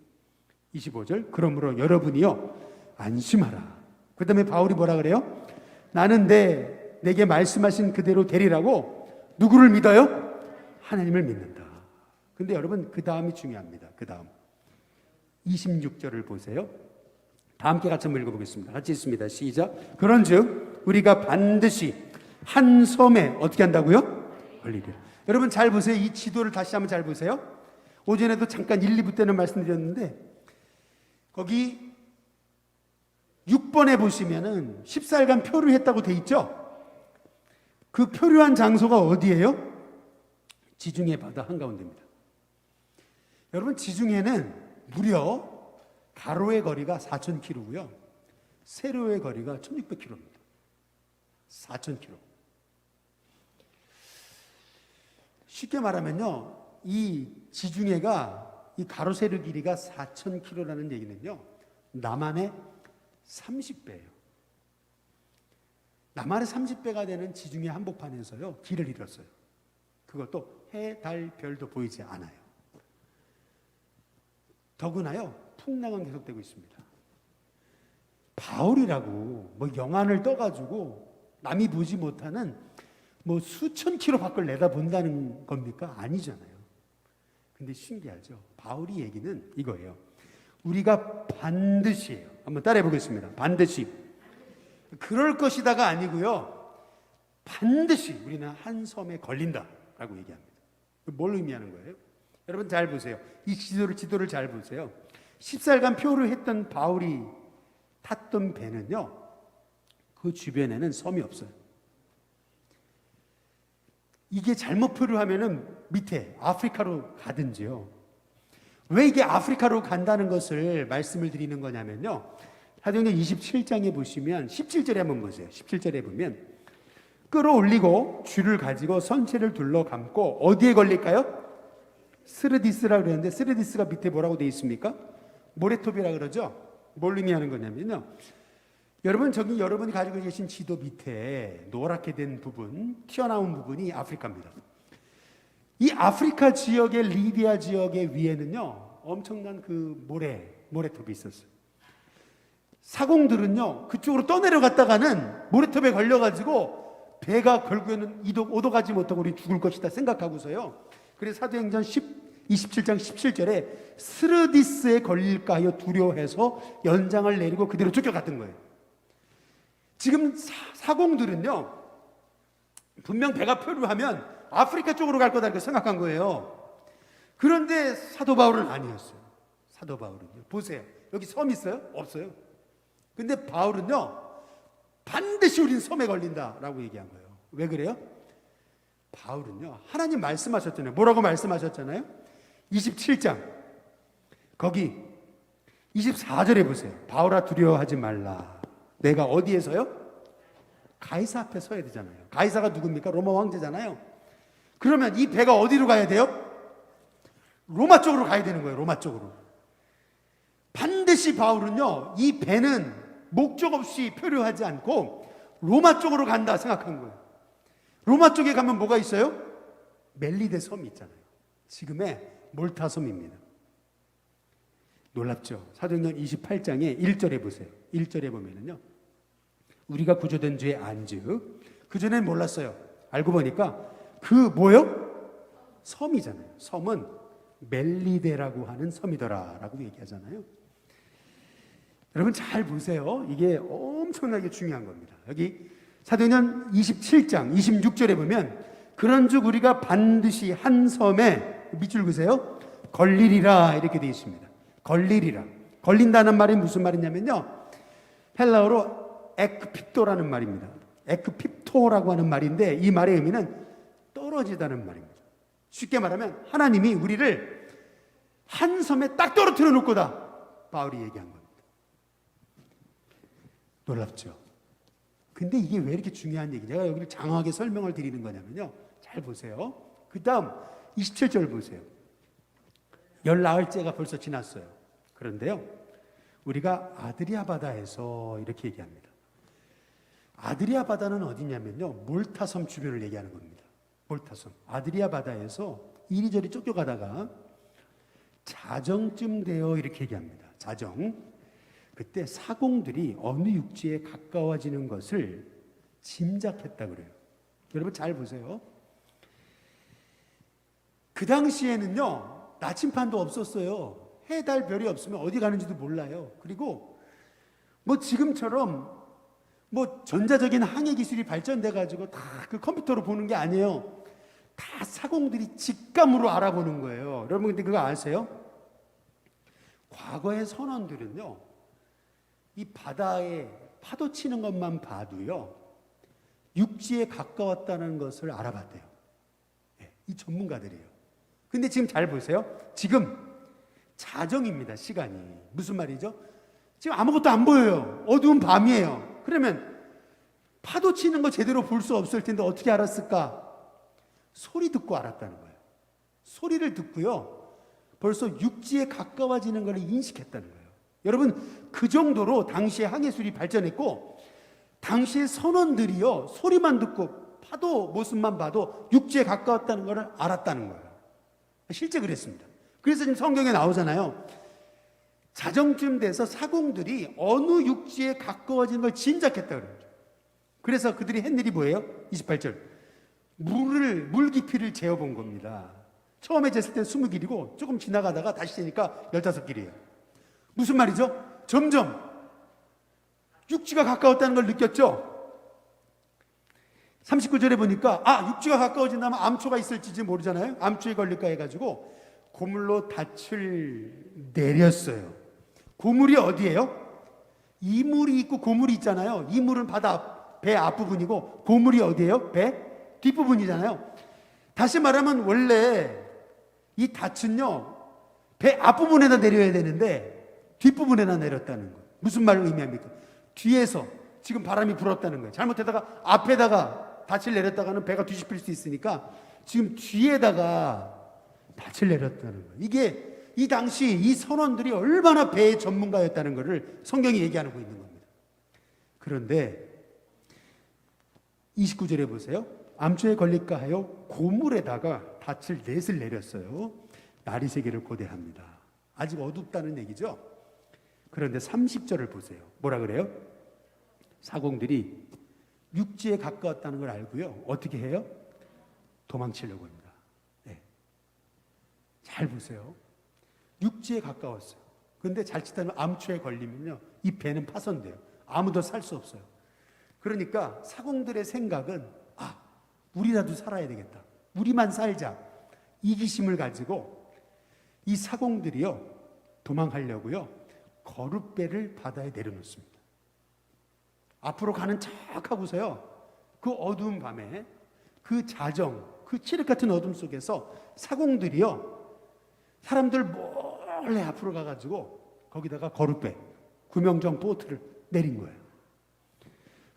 25절 그러므로 여러분이요 안심하라. 그 다음에 바울이 뭐라 그래요? 나는 내게 말씀하신 그대로 되리라고 누구를 믿어요? 하나님을 믿는다. 근데 여러분 그 다음이 중요합니다. 그 다음 26절을 보세요. 다 함께 같이 한번 읽어보겠습니다. 같이 있습니다. 시작. 그런즉 우리가 반드시 한 섬에 어떻게 한다고요? 걸리리라. 여러분 잘 보세요. 이 지도를 다시 한번 잘 보세요. 오전에도 잠깐 1, 2부 때는 말씀드렸는데 거기 6번에 보시면은 14일간 표류했다고 돼 있죠? 그 표류한 장소가 어디예요? 지중해 바다 한가운데입니다. 여러분 지중해는 무려 가로의 거리가 4,000km고요. 세로의 거리가 1,600km입니다. 4,000km. 쉽게 말하면요, 이 지중해가 이 가로 세로 길이가 4,000km라는 얘기는요, 남한의 30배예요. 남한의 30배가 되는 지중해 한복판에서요 길을 잃었어요. 그것도 해, 달, 별도 보이지 않아요. 더구나요 풍랑은 계속되고 있습니다. 바울이라고 뭐 영안을 떠가지고 남이 보지 못하는 뭐 수천 킬로 밖을 내다본다는 겁니까? 아니잖아요. 근데 신기하죠. 바울이 얘기는 이거예요. 우리가 반드시, 한번 따라해 보겠습니다. 반드시. 그럴 것이다가 아니고요. 반드시 우리는 한 섬에 걸린다라고 얘기합니다. 뭘 의미하는 거예요? 여러분 잘 보세요. 이 지도를 잘 보세요. 10살간 표를 했던 바울이 탔던 배는요, 그 주변에는 섬이 없어요. 이게 잘못 표류하면은 밑에 아프리카로 가든지요. 왜 이게 아프리카로 간다는 것을 말씀을 드리는 거냐면요, 사도행전 27장에 보시면 17절에 한번 보세요. 17절에 보면 끌어올리고 줄을 가지고 선체를 둘러 감고 어디에 걸릴까요? 스르디스라 그러는데 스르디스가 밑에 뭐라고 되어 있습니까? 모래톱이라 그러죠. 뭘 의미하는 거냐면요, 여러분 저기 여러분이 가지고 계신 지도 밑에 노랗게 된 부분, 튀어나온 부분이 아프리카입니다. 이 아프리카 지역의 리비아 지역의 위에는요 엄청난 그 모래톱이 있었어요. 사공들은요 그쪽으로 떠내려갔다가는 모래톱에 걸려가지고 배가 결국에는 오도 가지 못하고 우리 죽을 것이다 생각하고서요, 그래서 사도행전 27장 17절에 스르디스에 걸릴까 하여 두려워해서 연장을 내리고 그대로 쫓겨갔던 거예요. 지금 사공들은요 분명 배가 표류하면 아프리카 쪽으로 갈 거다 이렇게 생각한 거예요. 그런데 사도 바울은 아니었어요. 사도 바울은요, 보세요, 여기 섬 있어요? 없어요. 근데 바울은요 반드시 우린 섬에 걸린다라고 얘기한 거예요. 왜 그래요? 바울은요 하나님 말씀하셨잖아요. 뭐라고 말씀하셨잖아요? 27장 거기 24절에 보세요. 바울아 두려워하지 말라. 내가 어디에서요? 가이사 앞에 서야 되잖아요. 가이사가 누굽니까? 로마 황제잖아요. 그러면 이 배가 어디로 가야 돼요? 로마 쪽으로 가야 되는 거예요. 로마 쪽으로. 반드시 바울은요 이 배는 목적 없이 표류하지 않고 로마 쪽으로 간다 생각한 거예요. 로마 쪽에 가면 뭐가 있어요? 멜리데 섬이 있잖아요. 지금의 몰타 섬입니다. 놀랍죠? 사도행전 28장에 1절에 보세요. 1절에 보면은요, 우리가 구조된 죄의 안즉, 그전엔 몰랐어요. 알고 보니까 그 뭐요? 섬이잖아요. 섬은 멜리데라고 하는 섬이더라 라고 얘기하잖아요. 여러분 잘 보세요. 이게 엄청나게 중요한 겁니다. 여기 사도행전 27장 26절에 보면 그런즉 우리가 반드시 한 섬에 밑줄 그세요? 걸리리라 이렇게 되어 있습니다. 걸리리라. 걸린다는 말이 무슨 말이냐면요, 헬라어로 에크핍토라는 말입니다. 에크핍토라고 하는 말인데 이 말의 의미는 떨어지다는 말입니다. 쉽게 말하면 하나님이 우리를 한 섬에 딱 떨어뜨려 놓을 거다, 바울이 얘기한 겁니다. 놀랍죠? 근데 이게 왜 이렇게 중요한 얘기냐? 제가 여기를 장황하게 설명을 드리는 거냐면요, 잘 보세요. 그 다음 27절 보세요. 열 나흘째가 벌써 지났어요. 그런데요, 우리가 아드리아 바다에서 이렇게 얘기합니다. 아드리아 바다는 어디냐면요, 몰타섬 주변을 얘기하는 겁니다. 몰타섬. 아드리아 바다에서 이리저리 쫓겨가다가 자정쯤 되어 이렇게 얘기합니다. 자정. 그때 사공들이 어느 육지에 가까워지는 것을 짐작했다 그래요. 여러분 잘 보세요. 그 당시에는요 나침판도 없었어요. 해, 달, 별이 없으면 어디 가는지도 몰라요. 그리고 뭐 지금처럼 뭐 전자적인 항해 기술이 발전돼 가지고 다 그 컴퓨터로 보는 게 아니에요. 다 사공들이 직감으로 알아보는 거예요. 여러분 근데 그거 아세요? 과거의 선원들은요 이 바다에 파도 치는 것만 봐도요 육지에 가까웠다는 것을 알아봤대요. 이 전문가들이에요. 근데 지금 잘 보세요. 지금 자정입니다. 시간이. 무슨 말이죠? 지금 아무것도 안 보여요. 어두운 밤이에요. 그러면 파도 치는 거 제대로 볼 수 없을 텐데 어떻게 알았을까? 소리 듣고 알았다는 거예요. 소리를 듣고요 벌써 육지에 가까워지는 걸 인식했다는 거예요. 여러분 그 정도로 당시에 항해술이 발전했고 당시의 선원들이요 소리만 듣고 파도 모습만 봐도 육지에 가까웠다는 걸 알았다는 거예요. 실제 그랬습니다. 그래서 지금 성경에 나오잖아요. 자정쯤 돼서 사공들이 어느 육지에 가까워지는 걸 짐작했다 그래요. 그래서 그들이 한 일이 뭐예요? 28절. 물 깊이를 재어본 겁니다. 처음에 쟀을 때 20길이고 조금 지나가다가 다시 재니까 15길이에요. 무슨 말이죠? 점점 육지가 가까웠다는 걸 느꼈죠? 39절에 보니까 육지가 가까워진다면 암초가 있을지 모르잖아요. 암초에 걸릴까 해가지고 고물로 닻을 내렸어요. 고물이 어디예요? 이물이 있고 고물이 있잖아요. 이물은 바다 배 앞부분이고 고물이 어디예요? 배 뒷부분이잖아요. 다시 말하면 원래 이 닻은요 배 앞부분에다 내려야 되는데 뒷부분에다 내렸다는 거예요. 무슨 말을 의미합니까? 뒤에서 지금 바람이 불었다는 거예요. 잘못하다가 앞에다가 닻을 내렸다가는 배가 뒤집힐 수 있으니까 지금 뒤에다가 닻을 내렸다는 거예요. 이게 이 당시 이 선원들이 얼마나 배의 전문가였다는 것을 성경이 얘기하고 있는 겁니다. 그런데 29절에 보세요. 암초에 걸릴까 하여 고물에다가 닻을 넷을 내렸어요. 날이 새기를 고대합니다. 아직 어둡다는 얘기죠. 그런데 30절을 보세요. 뭐라 그래요? 사공들이 육지에 가까웠다는 걸 알고요. 어떻게 해요? 도망치려고 합니다. 네. 잘 보세요. 육지에 가까웠어요. 그런데 잘못하면 암초에 걸리면요, 이 배는 파손돼요. 아무도 살 수 없어요. 그러니까 사공들의 생각은 우리라도 살아야 되겠다. 우리만 살자. 이기심을 가지고 이 사공들이요 도망하려고요 거룻배를 바다에 내려놓습니다. 앞으로 가는 척하고서요 그 어두운 밤에 그 자정, 그 칠흑 같은 어둠 속에서 사공들이요 사람들 몰래 앞으로 가가지고 거기다가 거룻배, 구명정 보트를 내린 거예요.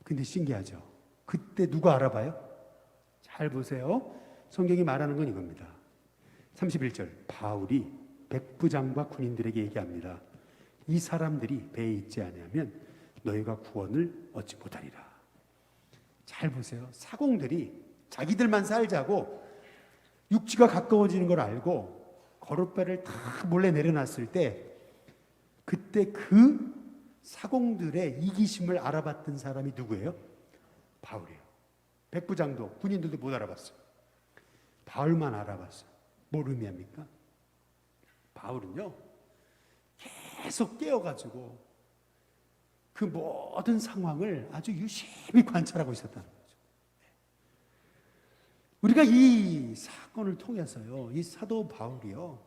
근데 신기하죠. 그때 누가 알아봐요? 잘 보세요. 성경이 말하는 건 이겁니다. 31절 바울이 백부장과 군인들에게 얘기합니다. 이 사람들이 배에 있지 않으면 너희가 구원을 얻지 못하리라. 잘 보세요. 사공들이 자기들만 살자고 육지가 가까워지는 걸 알고 거룻배를 다 몰래 내려놨을 때 그때 그 사공들의 이기심을 알아봤던 사람이 누구예요? 바울이에요. 백부장도 군인들도 못 알아봤어요. 바울만 알아봤어요. 뭘 의미합니까? 바울은요 계속 깨어가지고 그 모든 상황을 아주 유심히 관찰하고 있었다는 거죠. 우리가 이 사건을 통해서요 이 사도 바울이요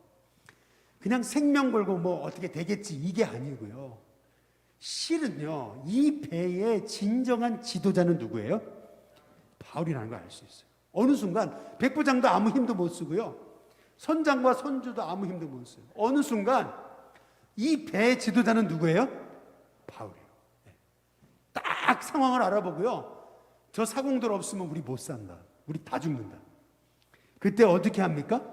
그냥 생명 걸고 뭐 어떻게 되겠지 이게 아니고요, 실은요 이 배의 진정한 지도자는 누구예요? 바울이라는 걸 알 수 있어요. 어느 순간 백부장도 아무 힘도 못 쓰고요, 선장과 선주도 아무 힘도 못 써요. 어느 순간 이 배의 지도자는 누구예요? 바울이에요. 딱 상황을 알아보고요, 저 사공들 없으면 우리 못 산다, 우리 다 죽는다. 그때 어떻게 합니까?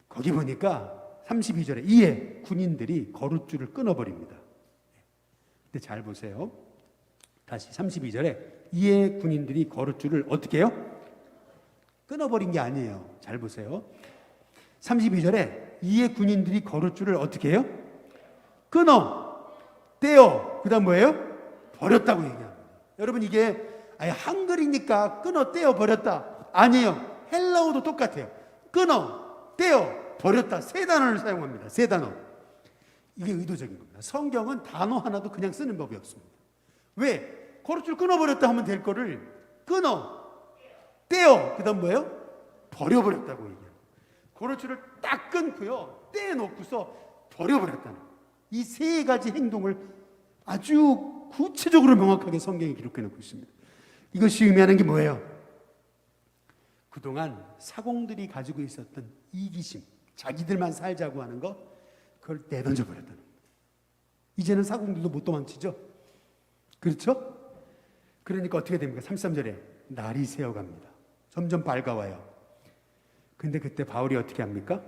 거기 보니까 32절에 이에 군인들이 거룻줄을 끊어버립니다. 근데 잘 보세요. 다시 32절에 이에 군인들이 거룻줄을 어떻게 해요? 끊어버린 게 아니에요. 잘 보세요. 32절에 이에 군인들이 거룻줄을 어떻게 해요? 끊어, 떼어, 그 다음 뭐예요? 버렸다고 얘기합니다. 여러분 이게 한글이니까 끊어, 떼어, 버렸다 아니에요. 헬라어도 똑같아요. 끊어, 떼어, 버렸다 세 단어를 사용합니다. 세 단어. 이게 의도적인 겁니다. 성경은 단어 하나도 그냥 쓰는 법이 없습니다. 왜? 거룻줄 끊어버렸다 하면 될 거를 끊어, 떼어, 그 다음 뭐예요? 버려버렸다고 얘기해요. 거룻줄을 딱 끊고요 떼놓고서 버려버렸다는 이 세 가지 행동을 아주 구체적으로 명확하게 성경에 기록해 놓고 있습니다. 이것이 의미하는 게 뭐예요? 그동안 사공들이 가지고 있었던 이기심, 자기들만 살자고 하는 거, 그걸 내던져 버렸다는 겁니다. 이제는 사공들도 못 도망치죠. 그렇죠? 그러니까 어떻게 됩니까? 33절에 날이 새어갑니다. 점점 밝아와요. 근데 그때 바울이 어떻게 합니까?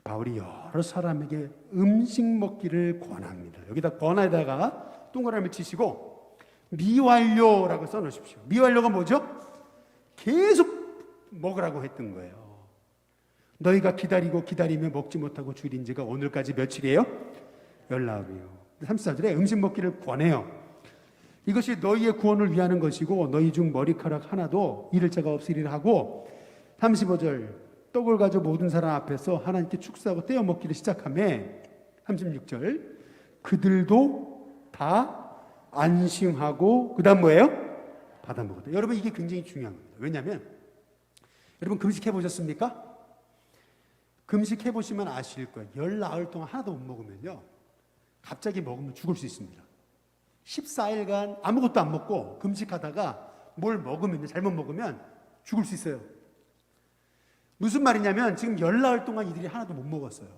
바울이 여러 사람에게 음식 먹기를 권합니다. 여기다 권에다가 동그라미 치시고 미완료라고 써놓으십시오. 미완료가 뭐죠? 계속 먹으라고 했던 거예요. 너희가 기다리고 기다리며 먹지 못하고 줄인 지가 오늘까지 며칠이에요? 19일이요. 34절에 음식 먹기를 권해요. 이것이 너희의 구원을 위하는 것이고 너희 중 머리카락 하나도 잃을 자가 없으리라 하고, 35절 떡을 가져 모든 사람 앞에서 하나님께 축사하고 떼어 먹기를 시작하며 36절 그들도 다 안심하고 그 다음 뭐예요? 받아 먹었다. 여러분 이게 굉장히 중요한 겁니다. 왜냐하면 여러분 금식해 보셨습니까? 금식해 보시면 아실 거예요. 열 나흘 동안 하나도 못 먹으면요 갑자기 먹으면 죽을 수 있습니다. 14일간 아무것도 안 먹고 금식하다가 뭘 먹으면 잘못 먹으면 죽을 수 있어요. 무슨 말이냐면 지금 열 나흘 동안 이들이 하나도 못 먹었어요.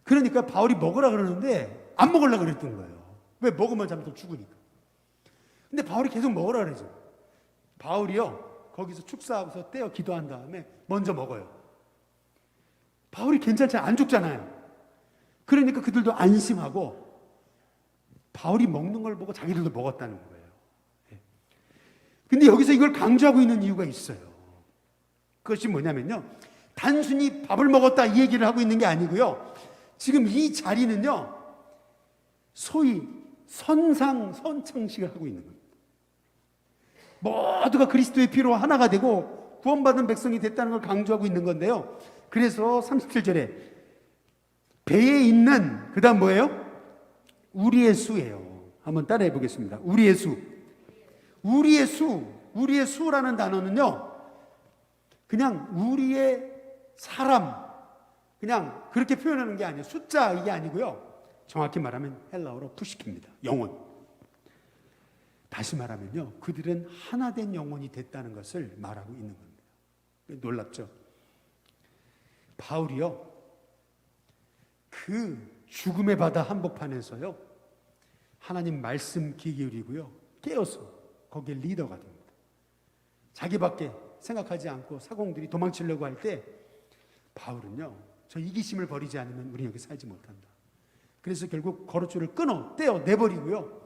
그러니까 바울이 먹으라 그러는데 안 먹으려고 그랬던 거예요. 왜? 먹으면 잠깐 죽으니까. 근데 바울이 계속 먹으라 그러죠. 바울이요 거기서 축사하고서 떼어 기도한 다음에 먼저 먹어요. 바울이 괜찮지 안 죽잖아요. 그러니까 그들도 안심하고 바울이 먹는 걸 보고 자기들도 먹었다는 거예요. 근데 여기서 이걸 강조하고 있는 이유가 있어요. 그것이 뭐냐면요 단순히 밥을 먹었다 이 얘기를 하고 있는 게 아니고요 지금 이 자리는요 소위 선상선창식을 하고 있는 겁니다. 모두가 그리스도의 피로 하나가 되고 구원받은 백성이 됐다는 걸 강조하고 있는 건데요. 그래서 37절에 배에 있는 그 다음 뭐예요? 우리의 수예요. 한번 따라해 보겠습니다. 우리의 수. 우리의 수라는 단어는요 그냥 우리의 사람 그냥 그렇게 표현하는 게 아니에요. 숫자 이게 아니고요 정확히 말하면 헬라어로 푸시키입니다. 영혼. 다시 말하면요 그들은 하나된 영혼이 됐다는 것을 말하고 있는 겁니다. 놀랍죠? 바울이요 그 죽음의 바다 한복판에서요 하나님 말씀 귀 기울이고요 깨어서 거기에 리더가 됩니다. 자기밖에 생각하지 않고 사공들이 도망치려고 할 때 바울은요 저 이기심을 버리지 않으면 우리 여기 살지 못한다. 그래서 결국 거룩줄을 떼어 내버리고요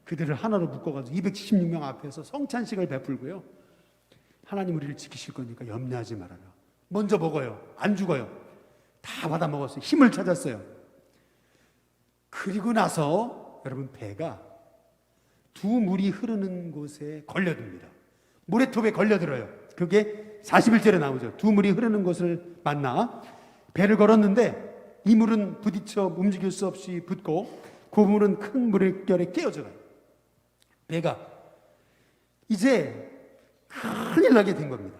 그들을 하나로 묶어가지고 276명 앞에서 성찬식을 베풀고요 하나님 우리를 지키실 거니까 염려하지 말아라. 먼저 먹어요. 안 죽어요. 다 받아 먹었어요. 힘을 찾았어요. 그리고 나서 여러분 배가 두 물이 흐르는 곳에 걸려듭니다. 모래톱에 걸려들어요. 그게 41절에 나오죠. 두 물이 흐르는 곳을 만나 배를 걸었는데 이 물은 부딪혀 움직일 수 없이 붙고 그 물은 큰 물결에 깨어져가요. 배가 이제 큰일 나게 된 겁니다.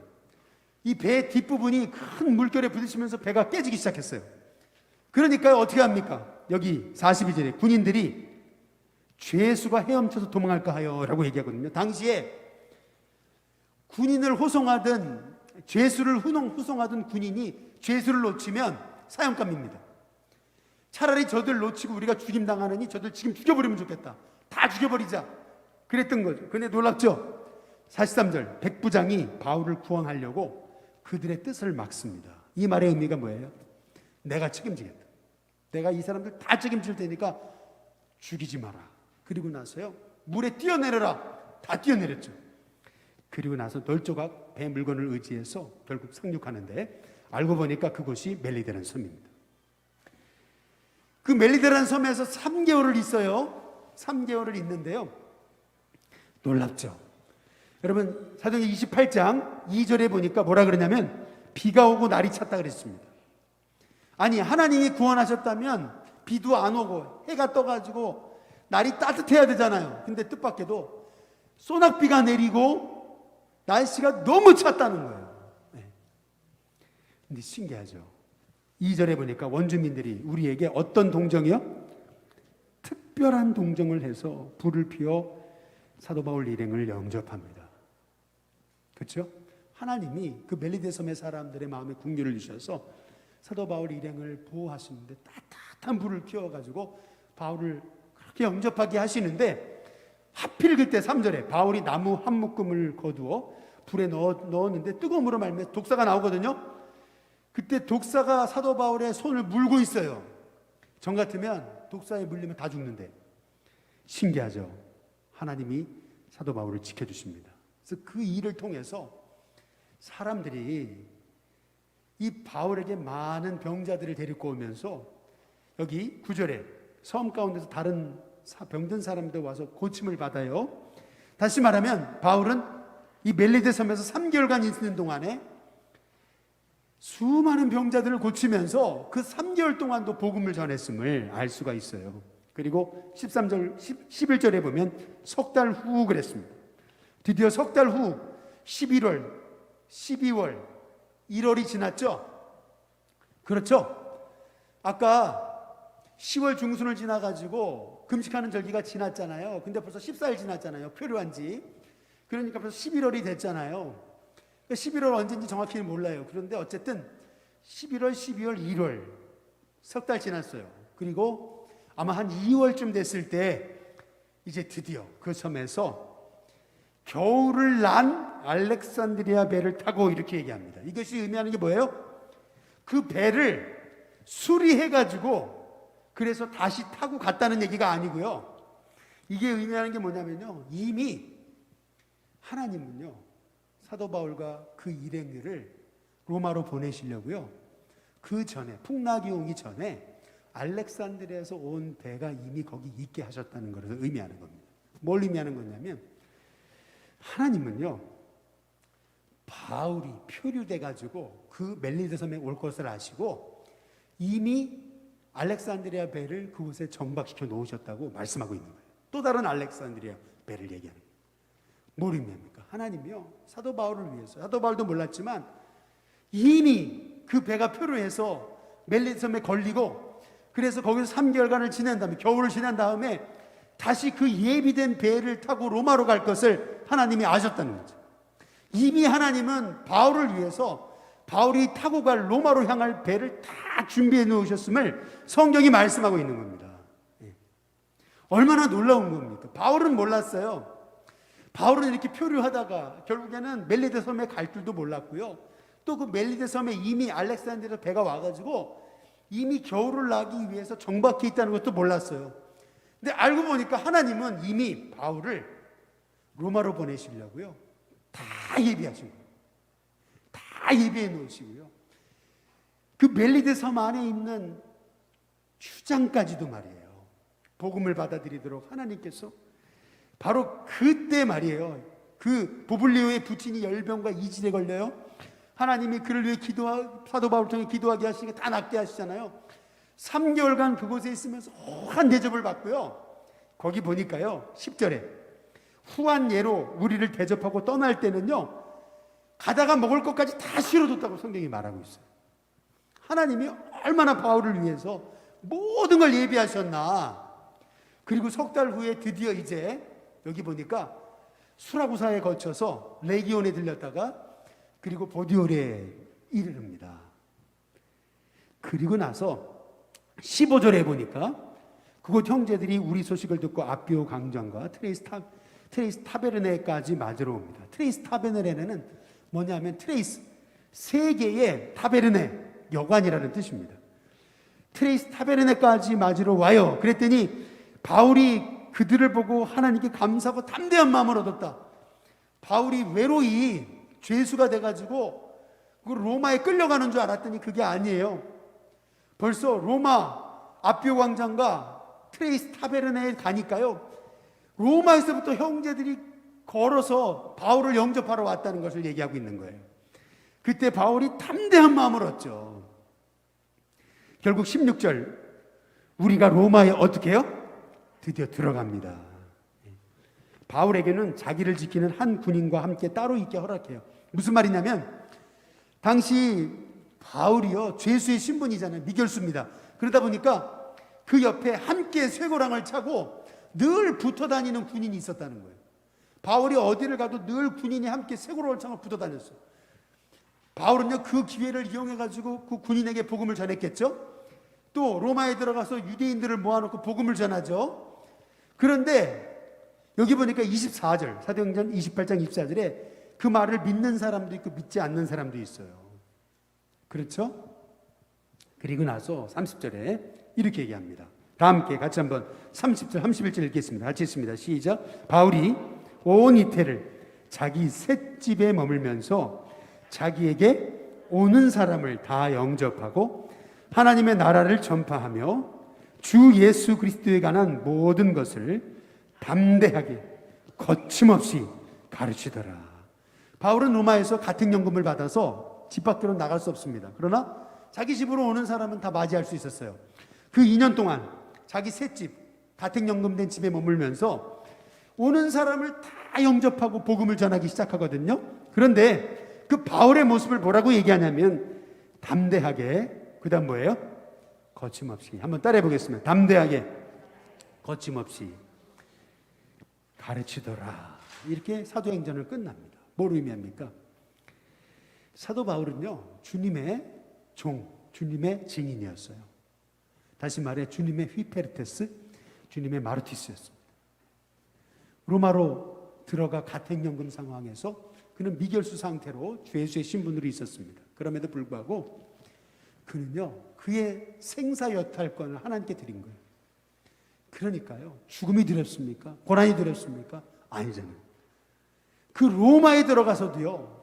이 배 뒷부분이 큰 물결에 부딪히면서 배가 깨지기 시작했어요. 그러니까 어떻게 합니까? 여기 42절에 군인들이 죄수가 헤엄쳐서 도망할까 하여 라고 얘기하거든요. 당시에 군인을 호송하던 죄수를 후송하던 군인이 죄수를 놓치면 사형감입니다. 차라리 저들 놓치고 우리가 죽임당하느니 저들 지금 죽여버리면 좋겠다. 다 죽여버리자. 그랬던 거죠. 근데 놀랍죠? 43절 백부장이 바울을 구원하려고 그들의 뜻을 막습니다. 이 말의 의미가 뭐예요? 내가 책임지겠다. 내가 이 사람들 다 책임질 테니까 죽이지 마라. 그리고 나서요 물에 뛰어내려라. 다 뛰어내렸죠. 그리고 나서 널조각 배 물건을 의지해서 결국 상륙하는데 알고 보니까 그곳이 멜리데라는 섬입니다. 그 멜리데라는 섬에서 3개월을 있어요. 3개월을 있는데요. 놀랍죠. 여러분 사도행전 28장 2절에 보니까 뭐라 그러냐면 비가 오고 날이 찼다 그랬습니다. 아니 하나님이 구원하셨다면 비도 안 오고 해가 떠가지고 날이 따뜻해야 되잖아요. 근데 뜻밖에도 소낙비가 내리고 날씨가 너무 찼다는 거예요. 네. 근데 신기하죠. 2절에 보니까 원주민들이 우리에게 어떤 동정이요? 특별한 동정을 해서 불을 피워 사도 바울 일행을 영접합니다. 그렇죠? 하나님이 그 멜리데 섬의 사람들의 마음에 긍휼을 주셔서 사도 바울 일행을 보호하시는데 따뜻한 불을 피워가지고 바울을 그렇게 영접하게 하시는데 하필 그때 3절에 바울이 나무 한 묶음을 거두어 불에 넣었는데 뜨거운 물로 말미암아 독사가 나오거든요. 그때 독사가 사도 바울의 손을 물고 있어요. 정 같으면 독사에 물리면 다 죽는데 신기하죠. 하나님이 사도 바울을 지켜주십니다. 그래서 그 일을 통해서 사람들이 이 바울에게 많은 병자들을 데리고 오면서 여기 9절에 섬 가운데서 다른 병든 사람들 와서 고침을 받아요. 다시 말하면 바울은 이 멜리데 섬에서 3개월간 있는 동안에 수많은 병자들을 고치면서 그 3개월 동안도 복음을 전했음을 알 수가 있어요. 그리고 13절, 11절에 보면 석 달 후 그랬습니다. 드디어 석 달 후 11월, 12월, 1월이 지났죠? 그렇죠? 아까 10월 중순을 지나가지고 금식하는 절기가 지났잖아요. 근데 벌써 14일 지났잖아요. 표류한 지. 그러니까 벌써 11월이 됐잖아요. 11월 언제인지 정확히는 몰라요. 그런데 어쨌든 11월, 12월, 1월 석 달 지났어요. 그리고 아마 한 2월쯤 됐을 때 이제 드디어 그 섬에서 겨울을 난 알렉산드리아 배를 타고 이렇게 얘기합니다. 이것이 의미하는 게 뭐예요? 그 배를 수리해가지고 그래서 다시 타고 갔다는 얘기가 아니고요. 이게 의미하는 게 뭐냐면요. 이미 하나님은요. 사도 바울과 그 일행들을 로마로 보내시려고요. 그 전에 풍랑이 오기 전에 알렉산드리아에서 온 배가 이미 거기 있게 하셨다는 것을 의미하는 겁니다. 뭘 의미하는 거냐면 하나님은요. 바울이 표류돼 가지고 그 멜리데 섬에 올 것을 아시고 이미 알렉산드리아 배를 그곳에 정박시켜 놓으셨다고 말씀하고 있는 거예요. 또 다른 알렉산드리아 배를 얘기하는 거예요. 뭘 의미합니까? 하나님이요. 사도 바울을 위해서. 사도 바울도 몰랐지만 이미 그 배가 표류해서 멜리데 섬에 걸리고 그래서 거기서 3개월간을 지낸 다음에 겨울을 지난 다음에 다시 그 예비된 배를 타고 로마로 갈 것을 하나님이 아셨다는 거죠. 이미 하나님은 바울을 위해서 바울이 타고 갈 로마로 향할 배를 다 준비해 놓으셨음을 성경이 말씀하고 있는 겁니다. 얼마나 놀라운 겁니까? 바울은 몰랐어요. 바울은 이렇게 표류하다가 결국에는 멜리데 섬에 갈 줄도 몰랐고요. 또 그 멜리데 섬에 이미 알렉산드리아 배가 와가지고 이미 겨울을 나기 위해서 정박해 있다는 것도 몰랐어요. 근데 알고 보니까 하나님은 이미 바울을 로마로 보내시려고요. 다 예비하신 거예요. 다 예비해 놓으시고요. 그 멜리데 섬 안에 있는 휴장까지도 말이에요. 복음을 받아들이도록 하나님께서 바로 그때 말이에요. 그 보블리오의 부친이 열병과 이질에 걸려요. 하나님이 그를 위해 사도 바울 통해 기도하게 하시니까 다 낫게 하시잖아요. 3개월간 그곳에 있으면서 한 대접을 받고요. 거기 보니까요. 10절에 후한 예로 우리를 대접하고 떠날 때는요. 가다가 먹을 것까지 다 실어뒀다고 성경이 말하고 있어요. 하나님이 얼마나 바울을 위해서 모든 걸 예비하셨나. 그리고 석 달 후에 드디어 이제 여기 보니까 수라구사에 거쳐서 레기온에 들렸다가 그리고 보디올에 이르릅니다. 그리고 나서 15절에 보니까 그곳 형제들이 우리 소식을 듣고 아비오 강장과 트레이스 타베르네까지 맞으러 옵니다. 트레이스 타베르네는 뭐냐면 트레이스 세 개의 타베르네 여관이라는 뜻입니다. 트레이스 타베르네까지 맞으러 와요. 그랬더니 바울이 그들을 보고 하나님께 감사하고 담대한 마음을 얻었다. 바울이 외로이 죄수가 돼가지고 로마에 끌려가는 줄 알았더니 그게 아니에요. 벌써 로마 아비오 광장과 트레이스 타베르네에 가니까요. 로마에서부터 형제들이 걸어서 바울을 영접하러 왔다는 것을 얘기하고 있는 거예요. 그때 바울이 담대한 마음을 얻죠. 결국 16절 우리가 로마에 어떻게 해요? 드디어 들어갑니다. 바울에게는 자기를 지키는 한 군인과 함께 따로 있게 허락해요. 무슨 말이냐면 당시 바울이요 죄수의 신분이잖아요. 미결수입니다. 그러다 보니까 그 옆에 함께 쇠고랑을 차고 늘 붙어 다니는 군인이 있었다는 거예요. 바울이 어디를 가도 늘 군인이 함께 쇠고랑을 차고 붙어 다녔어요. 바울은요 그 기회를 이용해 가지고 그 군인에게 복음을 전했겠죠. 또 로마에 들어가서 유대인들을 모아놓고 복음을 전하죠. 그런데 여기 보니까 24절 사도행전 28장 24절에 그 말을 믿는 사람도 있고 믿지 않는 사람도 있어요. 그렇죠? 그리고 나서 30절에 이렇게 얘기합니다. 다 함께 같이 한번 30절 31절 읽겠습니다. 같이 읽습니다. 시작. 바울이 온 이태를 자기 셋집에 머물면서 자기에게 오는 사람을 다 영접하고 하나님의 나라를 전파하며 주 예수 그리스도에 관한 모든 것을 담대하게 거침없이 가르치더라. 바울은 로마에서 같은 연금을 받아서 집 밖으로 나갈 수 없습니다. 그러나 자기 집으로 오는 사람은 다 맞이할 수 있었어요. 그 2년 동안 자기 새 집, 가택연금된 집에 머물면서 오는 사람을 다 영접하고 복음을 전하기 시작하거든요. 그런데 그 바울의 모습을 뭐라고 얘기하냐면 담대하게, 그 다음 뭐예요? 거침없이. 한번 따라해 보겠습니다. 담대하게, 거침없이 가르치더라. 이렇게 사도행전을 끝납니다. 뭘 의미합니까? 사도 바울은요, 주님의 종, 주님의 증인이었어요. 다시 말해 주님의 휘페르테스, 주님의 마르티스였습니다. 로마로 들어가 가택연금 상황에서 그는 미결수 상태로 주 예수의 신분으로 있었습니다. 그럼에도 불구하고 그는요, 그의 생사 여탈권을 하나님께 드린 거예요. 그러니까요, 죽음이 두렵습니까? 고난이 두렵습니까? 아니잖아요. 그 로마에 들어가서도요,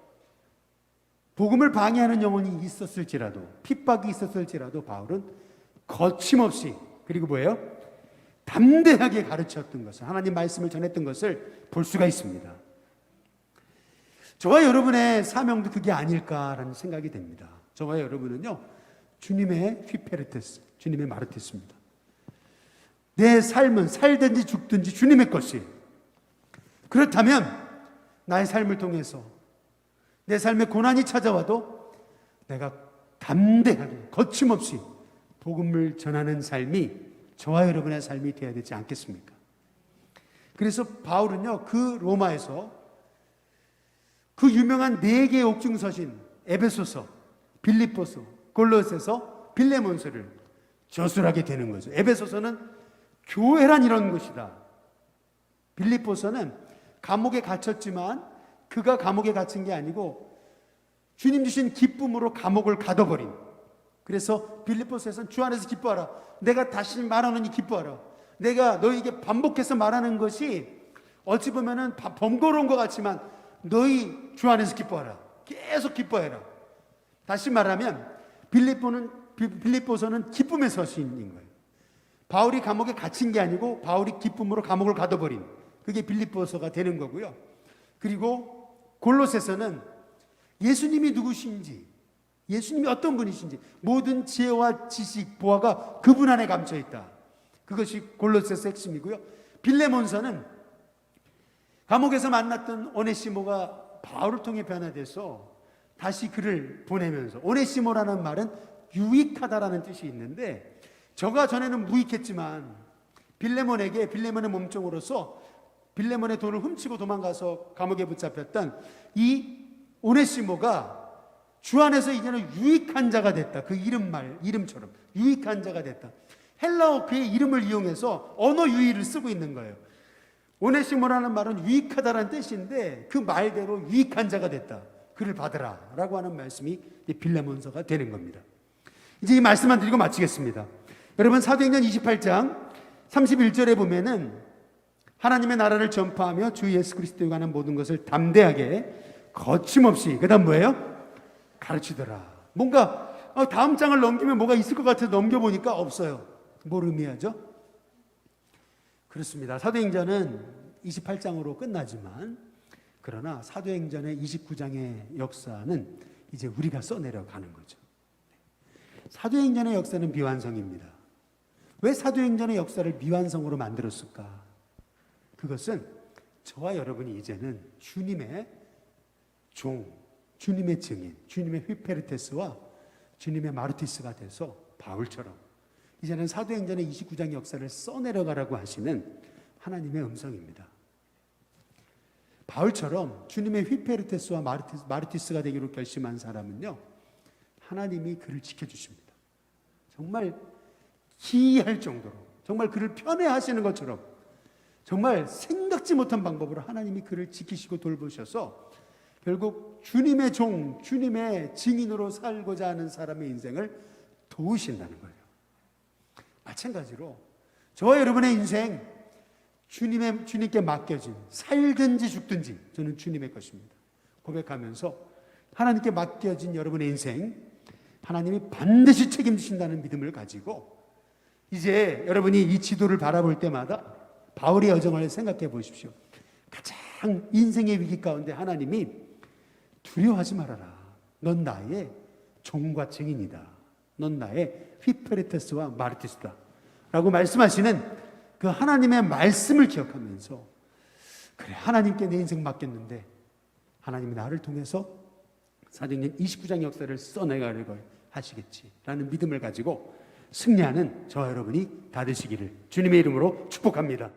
복음을 방해하는 영혼이 있었을지라도, 핍박이 있었을지라도 바울은 거침없이, 그리고 뭐예요? 담대하게 가르쳤던 것을, 하나님 말씀을 전했던 것을 볼 수가 있습니다. 저와 여러분의 사명도 그게 아닐까라는 생각이 됩니다. 저와 여러분은요, 주님의 휘페르테스, 주님의 마르티스입니다. 내 삶은 살든지 죽든지 주님의 것이에요. 그렇다면 나의 삶을 통해서 내 삶에 고난이 찾아와도 내가 담대하게 거침없이 복음을 전하는 삶이 저와 여러분의 삶이 되어야 되지 않겠습니까? 그래서 바울은요, 그 로마에서 그 유명한 4개의 옥중서신 에베소서, 빌립보서, 골로새서, 빌레몬서를 저술하게 되는 거죠. 에베소서는 교회란 이런 것이다. 빌립보서는 감옥에 갇혔지만 그가 감옥에 갇힌 게 아니고 주님 주신 기쁨으로 감옥을 가둬버린. 그래서 빌립보서에서는 주 안에서 기뻐하라. 내가 다시 말하노니 기뻐하라. 내가 너희에게 반복해서 말하는 것이 어찌 보면은 번거로운 것 같지만 너희 주 안에서 기뻐하라. 계속 기뻐해라. 다시 말하면 빌립보서는 기쁨의 서신인 거예요. 바울이 감옥에 갇힌 게 아니고 바울이 기쁨으로 감옥을 가둬버린, 그게 빌립보서가 되는 거고요. 그리고 골로새서는 예수님이 누구신지, 예수님이 어떤 분이신지 모든 지혜와 지식, 보화가 그분 안에 감춰 있다. 그것이 골로새서 핵심이고요. 빌레몬서는 감옥에서 만났던 오네시모가 바울을 통해 변화돼서 다시 그를 보내면서, 오네시모라는 말은 유익하다라는 뜻이 있는데, 저가 전에는 무익했지만 빌레몬의 몸종으로서 빌레몬의 돈을 훔치고 도망가서 감옥에 붙잡혔던 이 오네시모가 주 안에서 이제는 유익한 자가 됐다. 그 이름처럼 유익한 자가 됐다. 헬라어 그의 이름을 이용해서 언어 유의를 쓰고 있는 거예요. 오네시모라는 말은 유익하다라는 뜻인데 그 말대로 유익한 자가 됐다. 그를 받으라 라고 하는 말씀이 빌레몬서가 되는 겁니다. 이제 이 말씀만 드리고 마치겠습니다. 여러분, 사도행전 28장 31절에 보면은 하나님의 나라를 전파하며 주 예수 그리스도에 관한 모든 것을 담대하게 거침없이, 그 다음 뭐예요? 가르치더라. 뭔가 다음 장을 넘기면 뭐가 있을 것 같아서 넘겨보니까 없어요. 뭘 의미하죠? 그렇습니다. 사도행전은 28장으로 끝나지만, 그러나 사도행전의 29장의 역사는 이제 우리가 써내려가는 거죠. 사도행전의 역사는 미완성입니다. 왜 사도행전의 역사를 미완성으로 만들었을까? 그것은 저와 여러분이 이제는 주님의 종, 주님의 증인, 주님의 휘페르테스와 주님의 마르티스가 돼서 바울처럼 이제는 사도행전의 29장 역사를 써내려가라고 하시는 하나님의 음성입니다. 바울처럼 주님의 휘페르테스와 마르티스가 되기로 결심한 사람은요, 하나님이 그를 지켜주십니다. 정말 기이할 정도로, 정말 그를 편애하시는 것처럼, 정말 생각지 못한 방법으로 하나님이 그를 지키시고 돌보셔서 결국 주님의 종, 주님의 증인으로 살고자 하는 사람의 인생을 도우신다는 거예요. 마찬가지로 저와 여러분의 인생, 주님께 맡겨진, 살든지 죽든지 저는 주님의 것입니다 고백하면서 하나님께 맡겨진 여러분의 인생, 하나님이 반드시 책임지신다는 믿음을 가지고 이제 여러분이 이 지도를 바라볼 때마다 바울의 여정을 생각해 보십시오. 가장 인생의 위기 가운데 하나님이 두려워하지 말아라. 넌 나의 종과 증인이다. 넌 나의 휘페레테스와 마르티스다. 라고 말씀하시는 그 하나님의 말씀을 기억하면서, 그래, 하나님께 내 인생 맡겼는데 하나님이 나를 통해서 사도행전 29장 역사를 써내가는 걸 하시겠지라는 믿음을 가지고 승리하는 저와 여러분이 다 되시기를 주님의 이름으로 축복합니다.